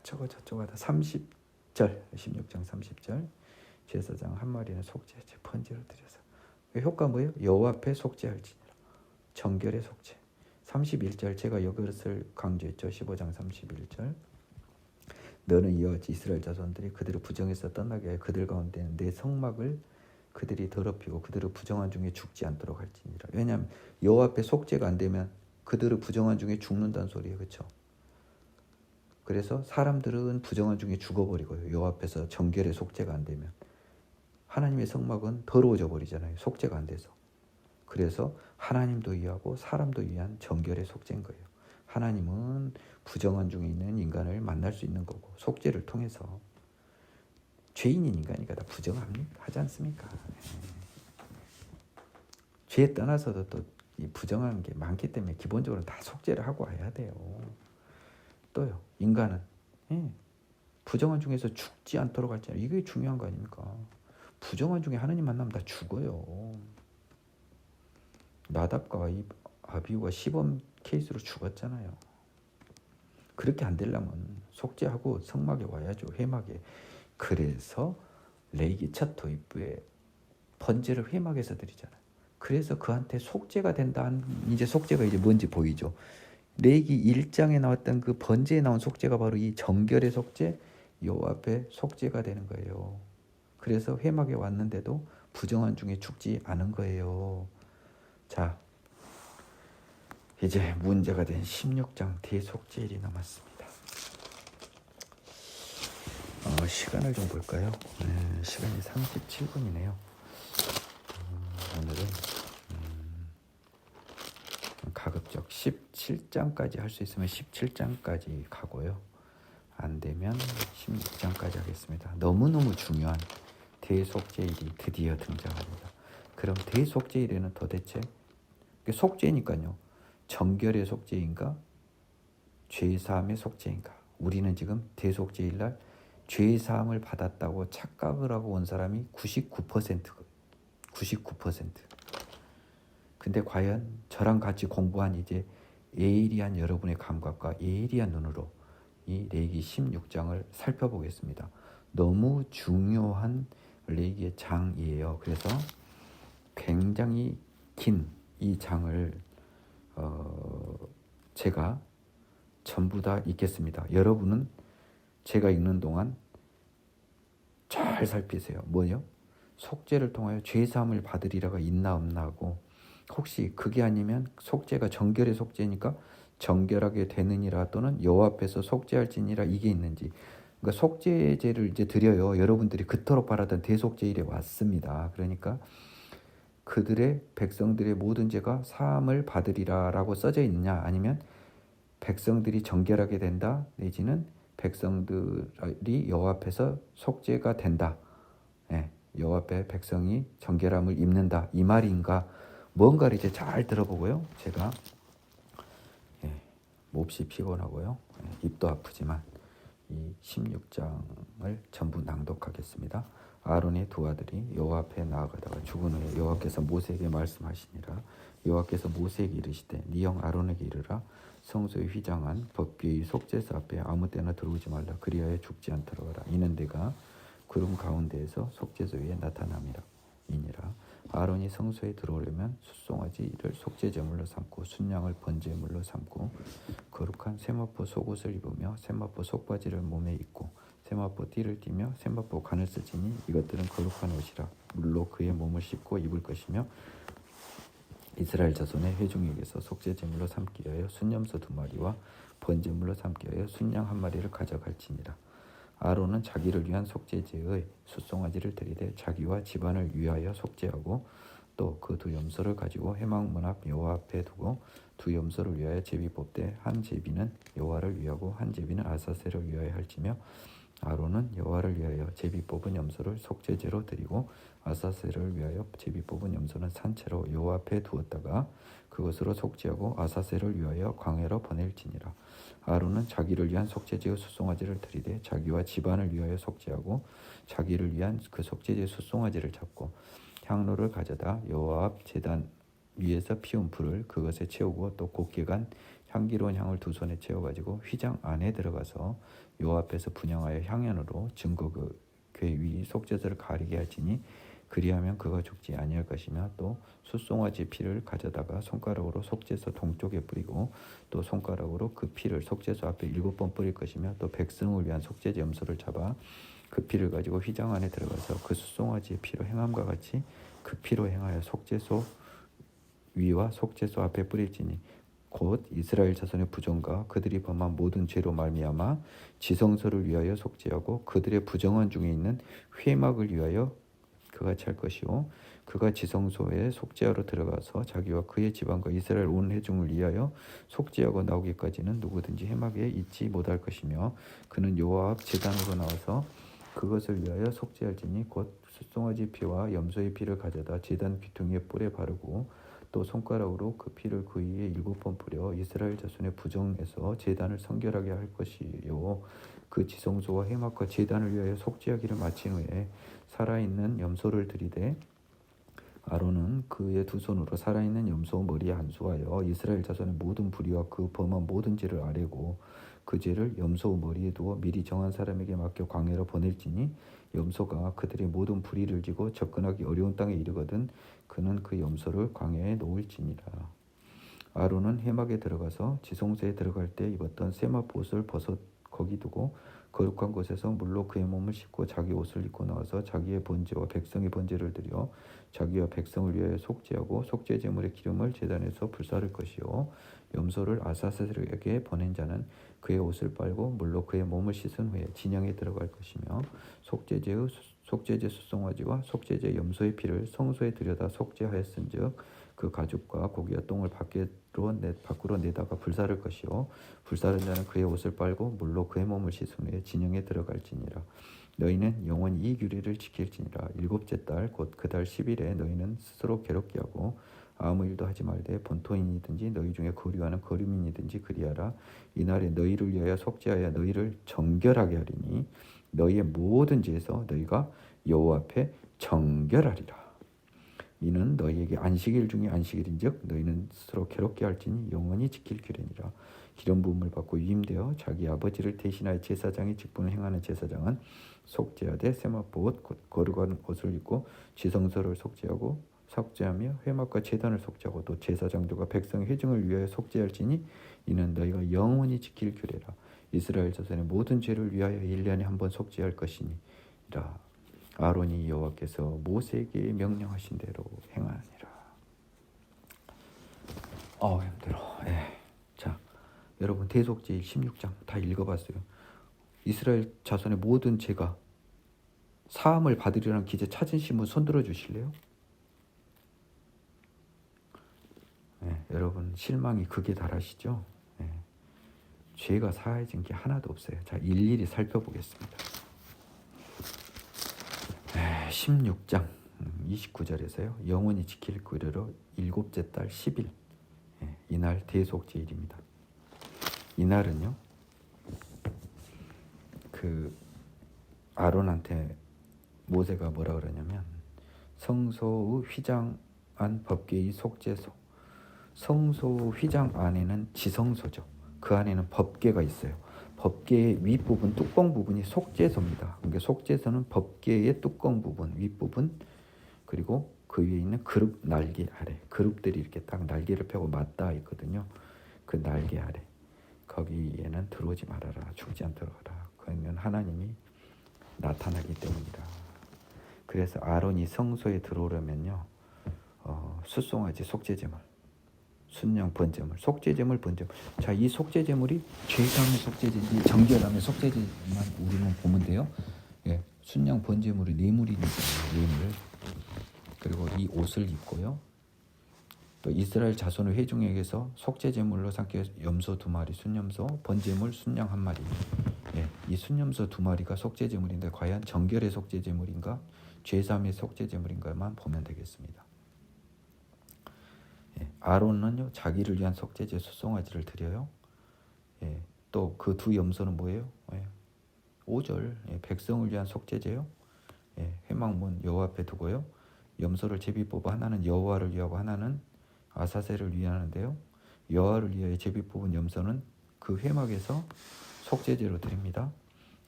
저거 하다 30절 16장 30절 제사장 한 마리는 속죄 번제로 드려서 효과 뭐예요? 여호와 앞에 속죄할지니라 정결의 속죄. 31절 제가 이것을 강조했죠. 15장 31절 너는 이와 같이 이스라엘 자손들이 그들을 부정해서 떠나게 하여 그들 가운데 내 성막을 그들이 더럽히고 그들을 부정한 중에 죽지 않도록 할지니라. 왜냐하면 여호와 앞에 속죄가 안 되면 그들을 부정한 중에 죽는다는 소리예요. 그렇죠? 그래서 사람들은 부정한 중에 죽어버리고요. 여호와 앞에서 정결의 속죄가 안 되면 하나님의 성막은 더러워져 버리잖아요. 속죄가 안 돼서. 그래서 하나님도 위하고 사람도 위한 정결의 속죄인 거예요. 하나님은 부정한 중에 있는 인간을 만날 수 있는 거고 속죄를 통해서 죄인인 인간이니까 다 부정하지 않습니까? 죄에 떠나서도 또 이 부정한 게 많기 때문에 기본적으로 다 속죄를 하고 와야 돼요. 또요, 인간은 부정한 중에서 죽지 않도록 할지니라. 이게 중요한 거 아닙니까? 부정한 중에 하나님 만나면 다 죽어요. 나답과 아비후가 시범 케이스로 죽었잖아요. 그렇게 안 되려면 속죄하고 성막에 와야죠. 회막에. 그래서 레위기 첫 도입부에 번제를 회막에서 드리잖아요. 그래서 그한테 속죄가 된다. 이제 속죄가 이제 뭔지 보이죠. 레위기 1장에 나왔던 그 번제에 나온 속죄가 바로 이 정결의 속죄, 여호와 앞에 속죄가 되는 거예요. 그래서 회막에 왔는데도 부정한 중에 죽지 않은 거예요. 자, 이제 문제가 된 16장 대속죄일이 남았습니다. 시간을 좀 볼까요? 시간이 37분이네요. 오늘은 가급적 17장까지 할 수 있으면 17장까지 가고요. 안 되면 16장까지 하겠습니다. 너무너무 중요한 대속죄일이 드디어 등장합니다. 그럼 대속죄일에는 도대체 속죄니까요. 정결의 속죄인가? 죄사함의 속죄인가? 우리는 지금 대속죄일날 죄사함을 받았다고 착각을 하고 온 사람이 99%거든요. 99%. 근데 과연 저랑 같이 공부한 이제 예리한 여러분의 감각과 예리한 눈으로 이 레위기 16장을 살펴보겠습니다. 너무 중요한 레위기의 장이에요. 그래서 굉장히 긴 이 장을 제가 전부 다 읽겠습니다. 여러분은 제가 읽는 동안 잘 살피세요. 뭐요? 속죄를 통하여 죄사함을 받으리라가 있나 없나 하고 혹시 그게 아니면 속죄가 정결의 속죄니까 정결하게 되느니라 또는 여호와 앞에서 속죄할지니라 이게 있는지 그러니까 속죄제를 이제 드려요. 여러분들이 그토록 바라던 대속죄일에 왔습니다. 그러니까 그들의 백성들의 모든 죄가 사함을 받으리라라고 써져 있느냐 아니면 백성들이 정결하게 된다 내지는 백성들이 여호와 앞에서 속죄가 된다. 여호와 앞에 백성이 정결함을 입는다 이 말인가 뭔가를 이제 잘 들어보고요. 제가 몹시 피곤하고요. 입도 아프지만 이 16장을 전부 낭독하겠습니다. 아론의 두 아들이 여호와 앞에 나아가다가 죽은 후에 여호와께서 모세에게 말씀하시니라. 여호와께서 모세에게 이르시되 네 형 아론에게 이르라. 성소에 휘장한 법궤의 속죄소 앞에 아무 때나 들어오지 말라. 그리하여 죽지 않도록 하라. 이는 내가 구름 가운데에서 속죄소 위에 나타남이라. 이니라. 아론이 성소에 들어오려면 숫송아지를 속죄제물로 삼고 순양을 번제물로 삼고 거룩한 세마포 속옷을 입으며 세마포 속바지를 몸에 입고 세마포 띠를 띠며 세마포 관을 쓰지니 이것들은 거룩한 옷이라. 물로 그의 몸을 씻고 입을 것이며 이스라엘 자손의 회중에게서 속죄 제물로 삼기 위하여 순염소 2마리와 번제물로 삼기 위하여 순양 1마리를 가져갈지니라. 아론은 자기를 위한 속죄제의 숫송아지를 드리되 자기와 집안을 위하여 속죄하고 또 그 2염소를 가지고 회막 문 앞 여호와 앞에 두고 2염소를 위하여 제비 뽑되 한 제비는 여호와를 위하고 한 제비는 아사셀을 위하여 할지며 아론은 여호와를 위하여 제비 뽑은 염소를 속죄제로 드리고 아사셀을 위하여 제비 뽑은 염소는 산채로 여호와 앞에 두었다가 그것으로 속죄하고 아사셀을 위하여 광야로 보낼지니라. 아론은 자기를 위한 속죄제의 숫송아지를 드리되 자기와 집안을 위하여 속죄하고 자기를 위한 그 속죄제의 숫송아지를 잡고 향로를 가져다 여호와 앞 제단 위에서 피운 불을 그것에 채우고 또 곱게 간 향기로운 향을 2손에 채워가지고 휘장 안에 들어가서 여호와 앞에서 분향하여 향연으로 증거 그 궤 위 속죄소를 가리게 할지니 그리하면 그가 죽지 아니할 것이며 또 숫송아지 피를 가져다가 손가락으로 속죄소 동쪽에 뿌리고 또 손가락으로 그 피를 속죄소 앞에 7번 뿌릴 것이며 또 백성을 위한 속죄제 염소를 잡아 그 피를 가지고 휘장 안에 들어가서 그 숫송아지의 피로 행함과 같이 그 피로 행하여 속죄소 위와 속죄소 앞에 뿌릴지니 곧 이스라엘 자손의 부정과 그들이 범한 모든 죄로 말미암아 지성소를 위하여 속죄하고 그들의 부정한 중에 있는 회막을 위하여 그가 찰 것이요 그가 지성소에 속죄하러 들어가서 자기와 그의 집안과 이스라엘 온 회중을 위하여 속죄하고 나오기까지는 누구든지 회막에 있지 못할 것이며 그는 여호와 앞 제단으로 나와서 그것을 위하여 속죄할지니 곧 숫송아지 피와 염소의 피를 가져다 제단 귀퉁이에 뿔에 바르고 또 손가락으로 그 피를 그 위에 7번 뿌려 이스라엘 자손의 부정에서 제단을 성결하게 할 것이요 그 지성소와 회막과 제단을 위하여 속죄하기를 마친 후에 살아있는 염소를 들이되 아론은 그의 2손으로 살아있는 염소 머리에 한수하여 이스라엘 자손의 모든 불의와 그 범한 모든 죄를 아뢰고 그 죄를 염소 머리에 두어 미리 정한 사람에게 맡겨 광야로 보낼지니 염소가 그들의 모든 불의를 지고 접근하기 어려운 땅에 이르거든 그는 그 염소를 광야에 놓을지니라. 아론은 회막에 들어가서 지성소에 들어갈 때 입었던 세마포옷을 벗어 거기 두고 거룩한 곳에서 물로 그의 몸을 씻고 자기 옷을 입고 나와서 자기의 번제와 백성의 번제를 드려 자기와 백성을 위하여 속죄하고 속죄 제물의 기름을 제단에서 불사를 것이요 염소를 아사셀에게 보낸 자는 그의 옷을 빨고 물로 그의 몸을 씻은 후에 진영에 들어갈 것이며 속죄제 숫송아지와 속죄제 염소의 피를 성소에 들여다 속죄하였은즉 그 가죽과 고기와 똥을 밖으로 내다가 불사를 것이요 불사른 자는 그의 옷을 빨고 물로 그의 몸을 씻은 후에 진영에 들어갈지니라. 너희는 영원히 이 규례를 지킬지니라. 7째 달 곧 그 달 10일에 너희는 스스로 괴롭게 하고 아무 일도 하지 말되 본토인이든지 너희 중에 거류하는 거류민이든지 그리하라. 이날에 너희를 위하여 속죄하여 너희를 정결하게 하리니 너희의 모든 죄에서 너희가 여호와 앞에 정결하리라. 이는 너희에게 안식일 중에 안식일인즉 너희는 스스로 괴롭게 할지니 영원히 지킬 규례니라. 기름 부음을 받고 위임되어 자기 아버지를 대신하여 제사장의 직분을 행하는 제사장은 속죄하되 세마포옷 곧 거룩한 옷을 입고 지성소를 속죄하며 회막과 제단을 속죄하고 또 제사장들과 백성의 회중을 위하여 속죄할지니 이는 너희가 영원히 지킬 규례라. 이스라엘 자손의 모든 죄를 위하여 1년에 한 번 속죄할 것이니라. 아론이 여호와께서 모세에게 명령하신 대로 행하니라. 힘들어. 자, 여러분 대속죄일 16장 다 읽어봤어요. 이스라엘 자손의 모든 죄가 사함을 받으리라는 기재 찾으신 분 손들어 주실래요? 여러분 실망이 극에 달하시죠? 죄가 사해진 게 하나도 없어요. 자, 일일이 살펴보겠습니다. 16장 29절에서요. 영원히 지킬 규례로 7째 달 10일 이날 대속죄일입니다. 이날은요. 그 아론한테 모세가 뭐라 그러냐면 성소의 휘장 안 법궤의 속죄소 성소 휘장 안에는 지성소죠. 그 안에는 법궤가 있어요. 법궤의 윗부분 뚜껑 부분이 속죄소입니다. 그러니까 속죄소는 법궤의 뚜껑 부분 윗부분 그리고 그 위에 있는 그룹 날개 아래 그룹들이 이렇게 딱 날개를 펴고 맞닿아 있거든요. 그 날개 아래 거기에는 들어오지 말아라. 죽지 않도록 하라. 그러면 하나님이 나타나기 때문이다. 그래서 아론이 성소에 들어오려면요, 숫송아지 속죄제물, 순양 번제물, 속죄제물, 번제물. 자, 이 속죄제물이 죄사함의 속죄제인지 정결함의 속죄제만 우리는 보면 돼요. 예, 순양 번제물이 뇌물이니까 뇌물. 그리고 이 옷을 입고요. 또 이스라엘 자손의 회중에게서 속죄제물로 삼켜 염소 2마리, 순염소, 번제물, 순양 1마리. 예, 이 순염소 2마리가 속죄제물인데 과연 정결의 속죄제물인가, 죄사함의 속죄제물인가만 보면 되겠습니다. 예, 아론은요 자기를 위한 속죄제 숫송아지를 드려요. 예, 또 그 2 염소는 뭐예요? 예, 5절 예, 백성을 위한 속죄제요. 예, 회막문 여호와 앞에 두고요. 염소를 제비 뽑아 하나는 여호와를 위하고 하나는 아사셀을 위하는데요. 여호와를 위하여 제비 뽑은 염소는 그 회막에서 속죄제로 드립니다.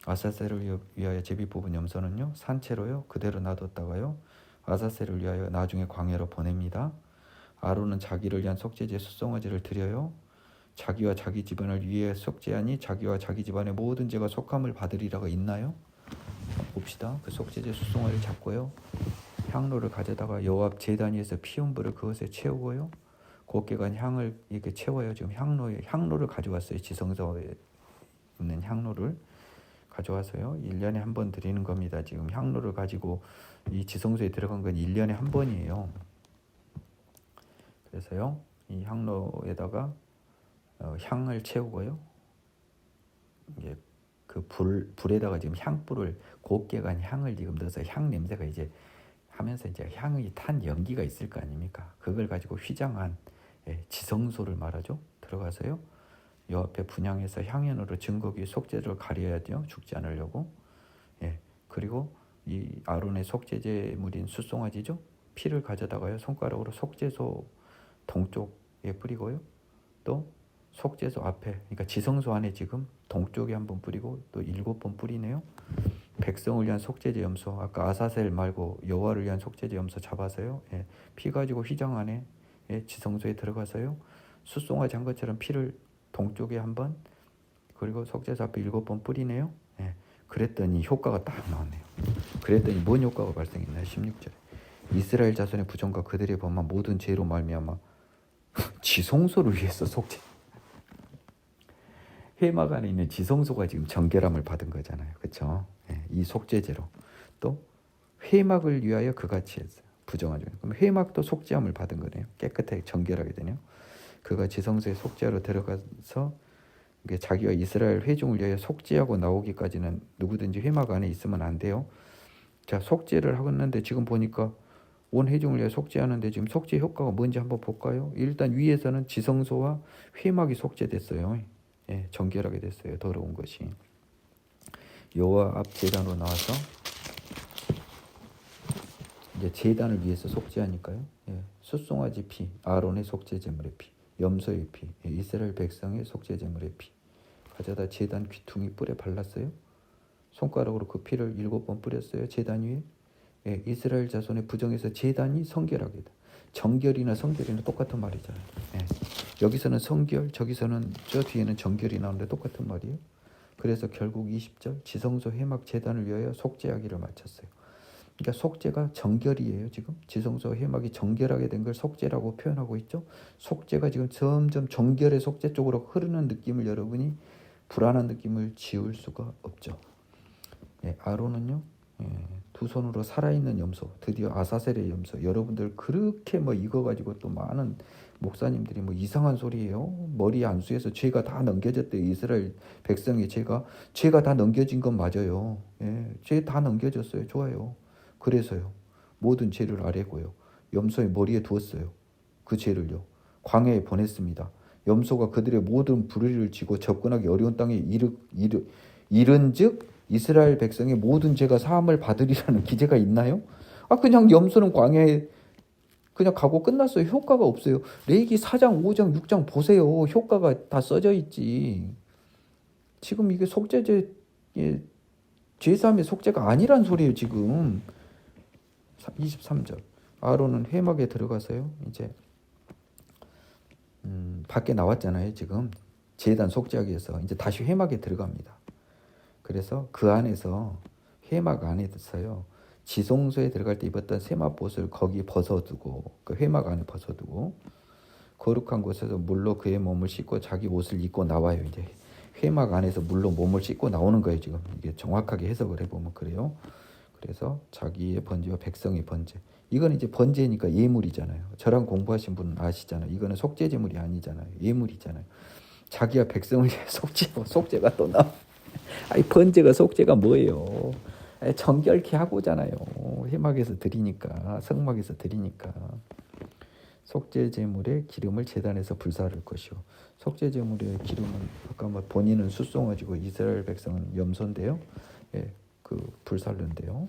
아사셀을 위하여 제비 뽑은 염소는요 산채로요 그대로 놔뒀다가요 아사셀을 위하여 나중에 광야로 보냅니다. 아론은 자기를 위한 속죄제 숫송아지를 드려요. 자기와 자기 집안을 위해 속죄하니 자기와 자기 집안의 모든 죄가 속함을 받으리라가 있나요? 봅시다. 그 속죄제 숫송아지를 잡고요. 향로를 가져다가 여호와 앞 제단 위에서 피운 불을 그것에 채우고요. 곱게 간 향을 이렇게 채워요. 지금 향로를 가져왔어요. 지성소에 있는 향로를 가져와서요. 1년에 한 번 드리는 겁니다. 지금 향로를 가지고 이 지성소에 들어간 건 1년에 한 번이에요. 그래서요. 이 향로에다가 향을 채우고요. 이게 그 불에다가 지금 향불을 곱게 간 향을 지금 넣어서 향 냄새가 이제 하면서 이제 향이 탄 연기가 있을 거 아닙니까? 그걸 가지고 휘장한 지성소를 말하죠. 들어가서요. 요 앞에 분향해서 향연으로 증거기 속죄를 가려야죠. 죽지 않으려고. 예. 그리고 이 아론의 속죄제물인 숫송아지죠. 피를 가져다가요. 손가락으로 속죄소 동쪽에 뿌리고요. 또 속죄소 앞에, 그러니까 지성소 안에 지금 동쪽에 한번 뿌리고 또 7번 뿌리네요. 백성을 위한 속죄제 염소, 아까 아사셀 말고 여호와를 위한 속죄제 염소 잡아서요. 예. 피 가지고 휘장 안에 지성소에 들어가서요. 숫송아지 한 것처럼 피를 동쪽에 한번, 그리고 속죄소 앞에 7번 뿌리네요. 예. 그랬더니 효과가 딱 나왔네요. 그랬더니 뭔 효과가 발생했나요? 16절에 이스라엘 자손의 부정과 그들의 범한 모든 죄로 말미암아 지성소를 위해서 속죄. 회막 안에 있는 지성소가 지금 정결함을 받은 거잖아요. 그렇죠? 예. 이 속죄제로 또 회막을 위하여 그같이 했어요. 부정하죠. 그럼 회막도 속죄함을 받은 거네요. 깨끗하게 정결하게 되네요. 그가 지성소에 속죄하러 들어가서 자기와 이스라엘 회중을 위하여 속죄하고 나오기까지는 누구든지 회막 안에 있으면 안 돼요. 자, 속죄를 하겠는데 지금 보니까 온 회중을 위하여 속죄하는데 지금 속죄 효과가 뭔지 한번 볼까요? 일단 위에서는 지성소와 회막이 속죄됐어요. 예, 정결하게 됐어요. 더러운 것이. 여호와 앞 제단으로 나와서 이제 제단을 위해서 속죄하니까요. 예, 숫송아지 피, 아론의 속죄제물의 피, 염소의 피, 이스라엘 백성의 속죄제물의 피 가져다 제단 귀퉁이 뿔에 발랐어요. 손가락으로 그 피를 7번 뿌렸어요. 제단 위에. 예, 이스라엘 자손의 부정에서 제단이 성결하게 돼. 정결이나 성결이나 똑같은 말이잖아요. 예, 여기서는 성결, 저기서는 저 뒤에는 정결이 나오는데 똑같은 말이에요. 그래서 결국 20절 지성소 회막 제단을 위하여 속죄하기를 마쳤어요. 그러니까 속죄가 정결이에요. 지금 지성소 회막이 정결하게 된 걸 속죄라고 표현하고 있죠. 속죄가 지금 점점 정결의 속죄 쪽으로 흐르는 느낌을 여러분이 불안한 느낌을 지울 수가 없죠. 예, 아론은요, 예, 2 손으로 살아있는 염소, 드디어 아사셀의 염소. 여러분들 그렇게 뭐 이거 가지고 또 많은 목사님들이 뭐 이상한 소리예요. 머리 안수에서 죄가 다 넘겨졌대요. 이스라엘 백성의 죄가 다 넘겨진 건 맞아요. 예, 죄 다 넘겨졌어요. 좋아요. 그래서요, 모든 죄를 아래고요, 염소의 머리에 두었어요. 그 죄를요, 광야에 보냈습니다. 염소가 그들의 모든 불의를 지고 접근하기 어려운 땅에 이른즉 이스라엘 백성의 모든 죄가 사함을 받으리라는 기재가 있나요? 그냥 염소는 광야에 그냥 가고 끝났어요. 효과가 없어요. 레위기 4장, 5장, 6장 보세요. 효과가 다 써져 있지. 지금 이게 속죄제, 죄사함의 속죄가 아니란 소리예요. 지금 23절 아론은 회막에 들어가서요. 이제 밖에 나왔잖아요. 지금 제단 속죄하기 위해서 이제 다시 회막에 들어갑니다. 그래서 그 안에서 회막 안에서요. 지성소에 들어갈 때 입었던 세마포옷을 거기 벗어두고 그 회막 안에 벗어두고 거룩한 곳에서 물로 그의 몸을 씻고 자기 옷을 입고 나와요. 이제 회막 안에서 물로 몸을 씻고 나오는 거예요. 지금 이게 정확하게 해석을 해보면 그래요. 그래서 자기의 번제와 백성의 번제. 이건 이제 번제니까 예물이잖아요. 저랑 공부하신 분은 아시잖아요. 이거는 속죄 제물이 아니잖아요. 예물이잖아요. 자기와 백성을 위해 속죄가 또 나. 아니 번제가 속죄가 뭐예요? 아니, 정결케 하고잖아요. 회막에서 드리니까 성막에서 드리니까. 속죄 제물의 기름을 제단에서 불사를 것이요. 속죄 제물의 기름은 아까 뭐 본인은 숫송아지고 이스라엘 백성은 염소인데요. 예, 그 불살른데요.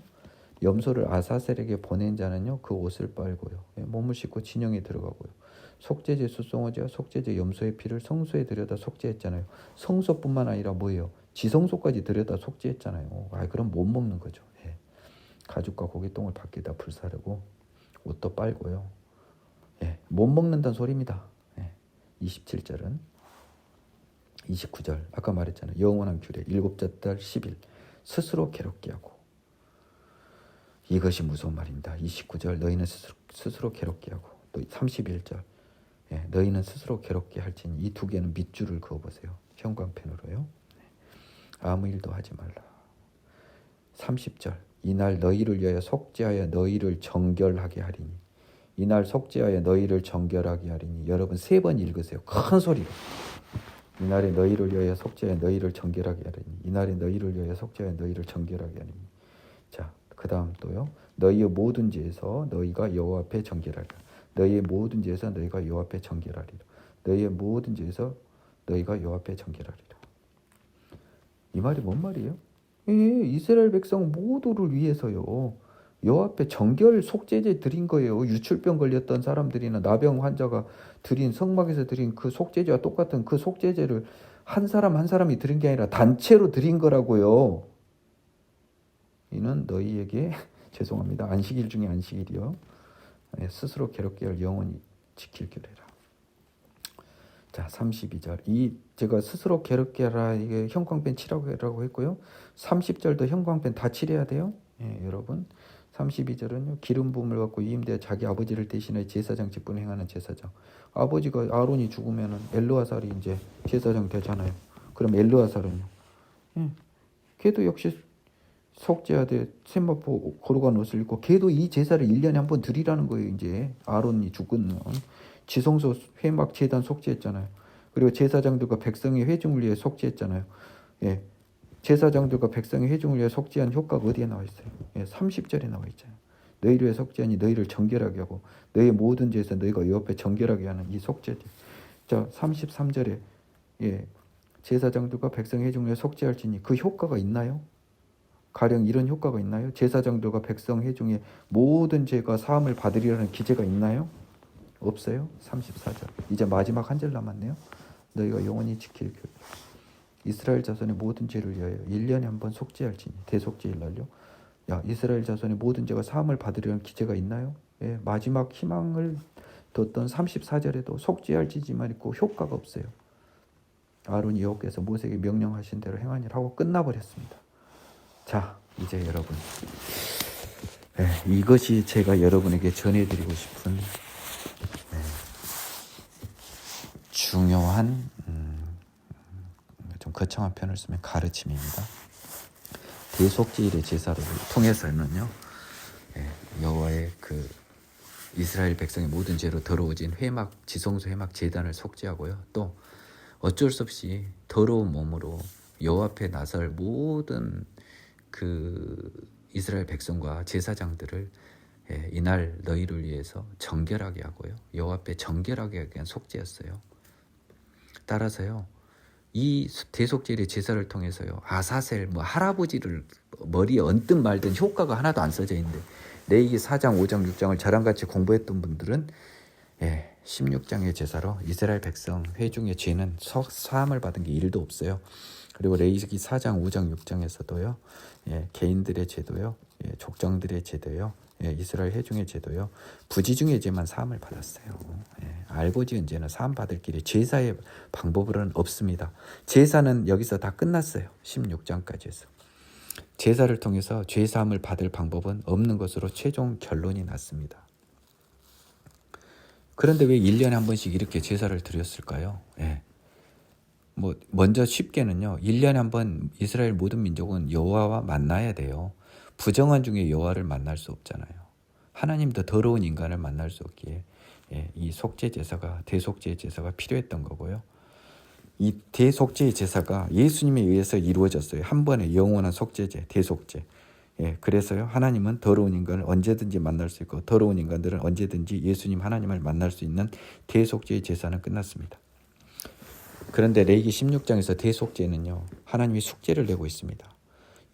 염소를 아사셀에게 보낸 자는요 그 옷을 빨고요. 예, 몸을 씻고 진영에 들어가고요. 속죄제 숫송아지와 속죄제 염소의 피를 성소에 들여다 속죄했잖아요. 성소뿐만 아니라 뭐예요? 지성소까지 들여다 속죄했잖아요. 아 그럼 못 먹는 거죠. 예. 가죽과 고깃똥을 밖에다 불사르고 옷도 빨고요. 예, 못 먹는다는 소리입니다. 예, 27절은 29절 아까 말했잖아요. 영원한 규례 일곱째 달 10일 스스로 괴롭게 하고 이것이 무서운 말입니다. 29절 너희는 스스로 괴롭게 하고 또 31절 예, 너희는 스스로 괴롭게 할지니 이 두 개는 밑줄을 그어보세요. 형광펜으로요. 아무 일도 하지 말라. 30절 이날 너희를 위하여 속죄하여 너희를 정결하게 하리니 이날 속죄하여 너희를 정결하게 하리니 여러분 3번 읽으세요. 큰 소리로. 이날에 너희를 위하여 속죄하여 너희를 정결하게 하리니 이날에 너희를 위하여 속죄하여 너희를 정결하게 하리니 자, 그 다음 또요. 너희의 모든 죄에서 너희가 여호와 앞에 정결하리라. 너희의 모든 죄에서 너희가 여호와 앞에 정결하리라. 너희의 모든 죄에서 너희가 여호와 앞에 정결하리라. 이 말이 뭔 말이에요? 예, 이스라엘 백성 모두를 위해서요. 여호와 앞에 정결 속죄제 드린 거예요. 유출병 걸렸던 사람들이나 나병 환자가 드린 성막에서 드린 그 속죄제와 똑같은 그 속죄제를 한 사람 한 사람이 드린 게 아니라 단체로 드린 거라고요. 이는 너희에게 죄송합니다. 안식일 중에 안식일이요. 스스로 괴롭게 할 영원히 지킬 규례라. 자, 32절. 이 제가 스스로 괴롭게 하라 이게 형광펜 칠하라고 했고요. 30절도 형광펜 다 칠해야 돼요. 예, 여러분. 32절은요. 기름 부음을 받고 이임되어 자기 아버지를 대신해 제사장 직분을 행하는 제사장. 아버지가 아론이 죽으면은 엘르아살이 이제 제사장 되잖아요. 그럼 엘르아살은요. 예. 걔도 역시 속죄하되 세마포 거룩한 옷을 입고 걔도 이 제사를 1년에 한 번 드리라는 거예요. 이제 아론이 죽은 지성소 회막 제단 속죄했잖아요. 그리고 제사장들과 백성의 회중을 위해 속죄했잖아요. 예. 제사장들과 백성의 회중을 위해 속죄한 효과가 어디에 나와 있어요? 예, 30절에 나와 있잖아요. 너희를 위해 속죄하니 너희를 정결하게 하고 너희 모든 죄에서 너희가 여호와 앞에 정결하게 하는 이 속죄. 자, 33절에 예, 제사장들과 백성의 회중을 위해 속죄할지니 그 효과가 있나요? 가령 이런 효과가 있나요? 제사장들과 백성 회중의 모든 죄가 사함을 받으리라는 기재가 있나요? 없어요. 34절. 이제 마지막 한 절 남았네요. 너희가 영원히 지킬 규례. 이스라엘 자손의 모든 죄를 위하여 1년에 한 번 속죄할지니 대속죄일 날요. 야, 이스라엘 자손의 모든 죄가 사함을 받으려는 기재가 있나요? 예, 마지막 희망을 뒀던 34절에도 속죄할지지만 있고 효과가 없어요. 아론이 여호와께서 모세에게 명령하신 대로 행하니라 하고 끝나버렸습니다. 자, 이제 여러분, 예, 이것이 제가 여러분에게 전해드리고 싶은 중요한 좀 거창한 표현을 쓰면 가르침입니다. 대속죄일의 제사를 통해서는요, 여호와의 그 이스라엘 백성의 모든 죄로 더러워진 회막 지성소 회막 제단을 속죄하고요. 또 어쩔 수 없이 더러운 몸으로 여호와 앞에 나설 모든 그 이스라엘 백성과 제사장들을 이날 너희를 위해서 정결하게 하고요. 여호와 앞에 정결하게 하기 위한 속죄였어요. 따라서요. 이 대속죄일의 제사를 통해서요. 아사셀 할아버지를 머리에 얹든 말든 효과가 하나도 안 써져 있는데 레위기 4장, 5장, 6장을 저랑 같이 공부했던 분들은 16장의 제사로 이스라엘 백성 회중의 죄는 사함을 받은 게 1도 없어요. 그리고 레위기 4장, 5장, 6장에서도요. 개인들의 죄도요. 족장들의 죄도요. 이스라엘 회중의 죄도요. 부지중의 죄만 사함을 받았어요. 알고 지은 죄는 사함 받을 길이 제사의 방법으로는 없습니다. 제사는 여기서 다 끝났어요. 16장까지 해서. 제사를 통해서 죄 사함을 받을 방법은 없는 것으로 최종 결론이 났습니다. 그런데 왜 1년에 한 번씩 이렇게 제사를 드렸을까요? 먼저 쉽게는요. 1년에 한 번 이스라엘 모든 민족은 여호와와 만나야 돼요. 부정한 중에 여호와를 만날 수 없잖아요. 하나님 더 더러운 인간을 만날 수 없기에 이 속죄 제사가 대속죄 제사가 필요했던 거고요. 이 대속죄 제사가 예수님에 의해서 이루어졌어요. 한 번의 영원한 속죄제, 대속죄. 그래서요. 하나님은 더러운 인간을 언제든지 만날 수 있고 더러운 인간들은 언제든지 예수님 하나님을 만날 수 있는 대속죄의 제사는 끝났습니다. 그런데 레위기 16장에서 대속죄는요. 하나님이 숙제를 내고 있습니다.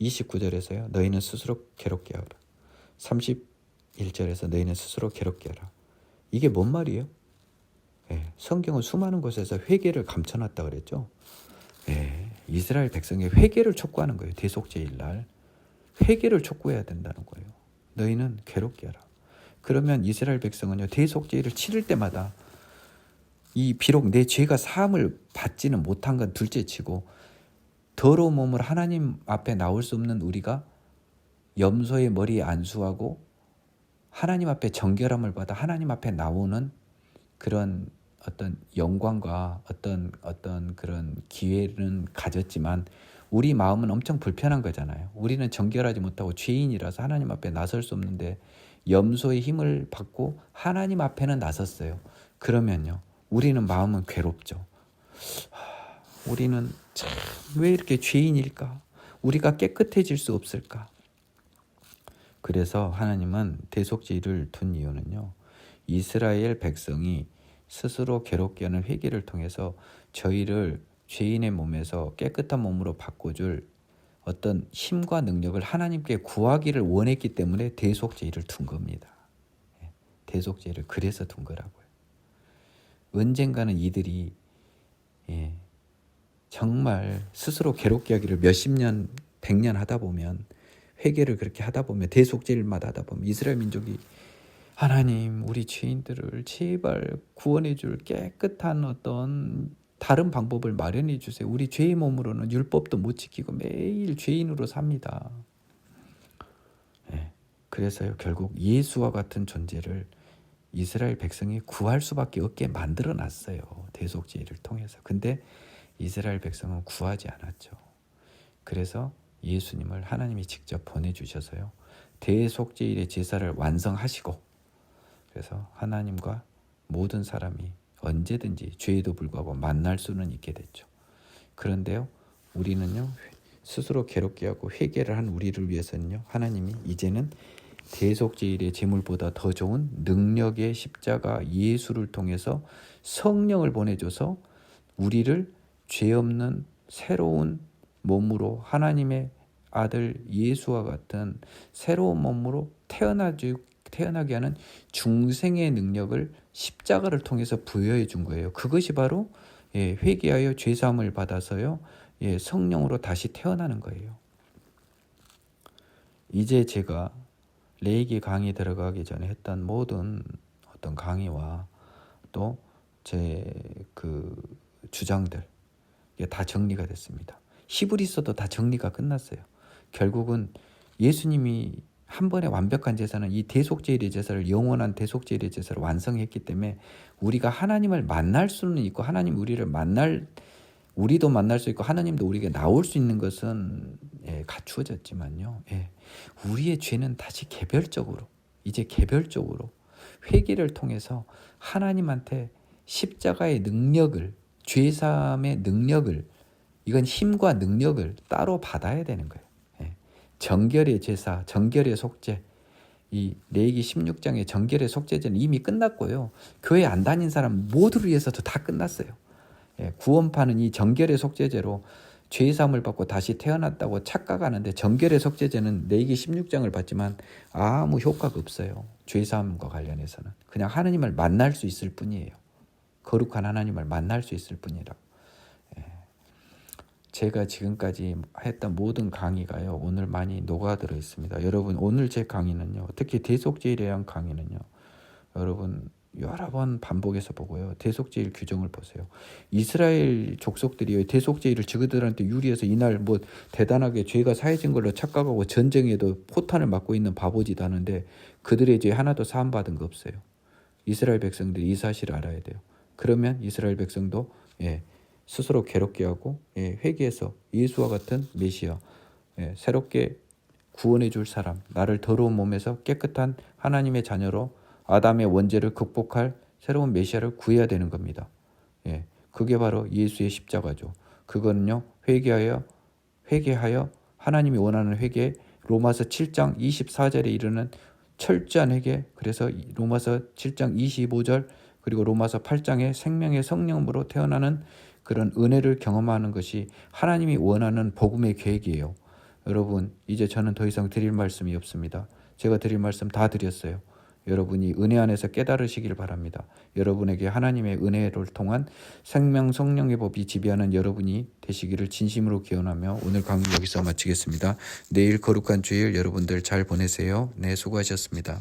29절에서요. 너희는 스스로 괴롭게 하라. 31절에서 너희는 스스로 괴롭게 하라. 이게 뭔 말이에요? 성경은 수많은 곳에서 회개를 감춰놨다 그랬죠. 이스라엘 백성의 회개를 촉구하는 거예요. 대속죄일 날. 회개를 촉구해야 된다는 거예요. 너희는 괴롭게 하라. 그러면 이스라엘 백성은요. 대속죄를 치를 때마다 이 비록 내 죄가 사함을 받지는 못한 건 둘째치고 더러운 몸을 하나님 앞에 나올 수 없는 우리가 염소의 머리에 안수하고 하나님 앞에 정결함을 받아 하나님 앞에 나오는 그런 어떤 영광과 어떤 그런 기회는 가졌지만 우리 마음은 엄청 불편한 거잖아요. 우리는 정결하지 못하고 죄인이라서 하나님 앞에 나설 수 없는데 염소의 힘을 받고 하나님 앞에는 나섰어요. 그러면요. 우리는 마음은 괴롭죠. 우리는 참 왜 이렇게 죄인일까? 우리가 깨끗해질 수 없을까? 그래서 하나님은 대속죄를 둔 이유는요. 이스라엘 백성이 스스로 괴롭게 하는 회개를 통해서 저희를 죄인의 몸에서 깨끗한 몸으로 바꿔줄 어떤 힘과 능력을 하나님께 구하기를 원했기 때문에 대속죄를 둔 겁니다. 대속죄를 그래서 둔 거라고요. 언젠가는 이들이 정말 스스로 괴롭게 하기를 몇십 년, 100년 하다 보면 회개를 그렇게 하다 보면 대속죄일마다 하다 보면 이스라엘 민족이 하나님 우리 죄인들을 제발 구원해 줄 깨끗한 어떤 다른 방법을 마련해 주세요. 우리 죄의 몸으로는 율법도 못 지키고 매일 죄인으로 삽니다. 그래서요 결국 예수와 같은 존재를 이스라엘 백성이 구할 수밖에 없게 만들어 놨어요. 대속죄를 통해서. 근데 이스라엘 백성은 구하지 않았죠. 그래서 예수님을 하나님이 직접 보내주셔서요. 대속죄일의 제사를 완성하시고 그래서 하나님과 모든 사람이 언제든지 죄에도 불구하고 만날 수는 있게 됐죠. 그런데요. 우리는요. 스스로 괴롭게 하고 회개를 한 우리를 위해서는요. 하나님이 이제는 대속죄일의 제물보다 더 좋은 능력의 십자가 예수를 통해서 성령을 보내줘서 우리를 죄 없는 새로운 몸으로 하나님의 아들 예수와 같은 새로운 몸으로 태어나게 하는 중생의 능력을 십자가를 통해서 부여해 준 거예요. 그것이 바로 회개하여 죄사함을 받아서요. 성령으로 다시 태어나는 거예요. 이제 제가 레위기 강의 들어가기 전에 했던 모든 어떤 강의와 또 제 그 주장들 이게 다 정리가 됐습니다. 히브리서도 다 정리가 끝났어요. 결국은 예수님이 한 번의 완벽한 제사는 이 대속죄일의 제사를 영원한 대속죄일의 제사를 완성했기 때문에 우리가 하나님을 만날 수는 있고 하나님 우리도 만날 수 있고 하나님도 우리에게 나올 수 있는 것은 갖추어졌지만요. 우리의 죄는 다시 이제 개별적으로 회개를 통해서 하나님한테 십자가의 능력을 죄사함의 능력을 이건 힘과 능력을 따로 받아야 되는 거예요. 정결의 제사, 정결의 속죄 이 레위기 16장의 정결의 속죄제는 이미 끝났고요. 교회 안 다닌 사람 모두를 위해서도 다 끝났어요. 구원파는 이 정결의 속죄제로 죄사함을 받고 다시 태어났다고 착각하는데 정결의 속죄제는 레위기 16장을 받지만 아무 효과가 없어요. 죄사함과 관련해서는 그냥 하나님을 만날 수 있을 뿐이에요. 거룩한 하나님을 만날 수 있을 뿐이라고. 제가 지금까지 했던 모든 강의가요 오늘 많이 녹아들어 있습니다. 여러분 오늘 제 강의는요 특히 대속죄에 대한 강의는요 여러분 여러 번 반복해서 보고요. 대속죄일 규정을 보세요. 이스라엘 족속들이 대속죄일을 저그들한테 유리해서 이날 뭐 대단하게 죄가 사해진 걸로 착각하고 전쟁에도 포탄을 맞고 있는 바보짓 하는데 그들의 죄 하나도 사함받은 거 없어요. 이스라엘 백성들이 이 사실을 알아야 돼요. 그러면 이스라엘 백성도 스스로 괴롭게 하고 회개해서 예수와 같은 메시아, 새롭게 구원해 줄 사람, 나를 더러운 몸에서 깨끗한 하나님의 자녀로 아담의 원죄를 극복할 새로운 메시아를 구해야 되는 겁니다. 그게 바로 예수의 십자가죠. 그거는요, 회개하여 하나님이 원하는 회개, 로마서 7장 24절에 이르는 철저한 회개, 그래서 로마서 7장 25절 그리고 로마서 8장의 생명의 성령으로 태어나는 그런 은혜를 경험하는 것이 하나님이 원하는 복음의 계획이에요. 여러분, 이제 저는 더 이상 드릴 말씀이 없습니다. 제가 드릴 말씀 다 드렸어요. 여러분이 은혜 안에서 깨달으시길 바랍니다. 여러분에게 하나님의 은혜를 통한 생명 성령의 법이 지배하는 여러분이 되시기를 진심으로 기원하며 오늘 강의 여기서 마치겠습니다. 내일 거룩한 주일 여러분들 잘 보내세요. 네, 수고하셨습니다.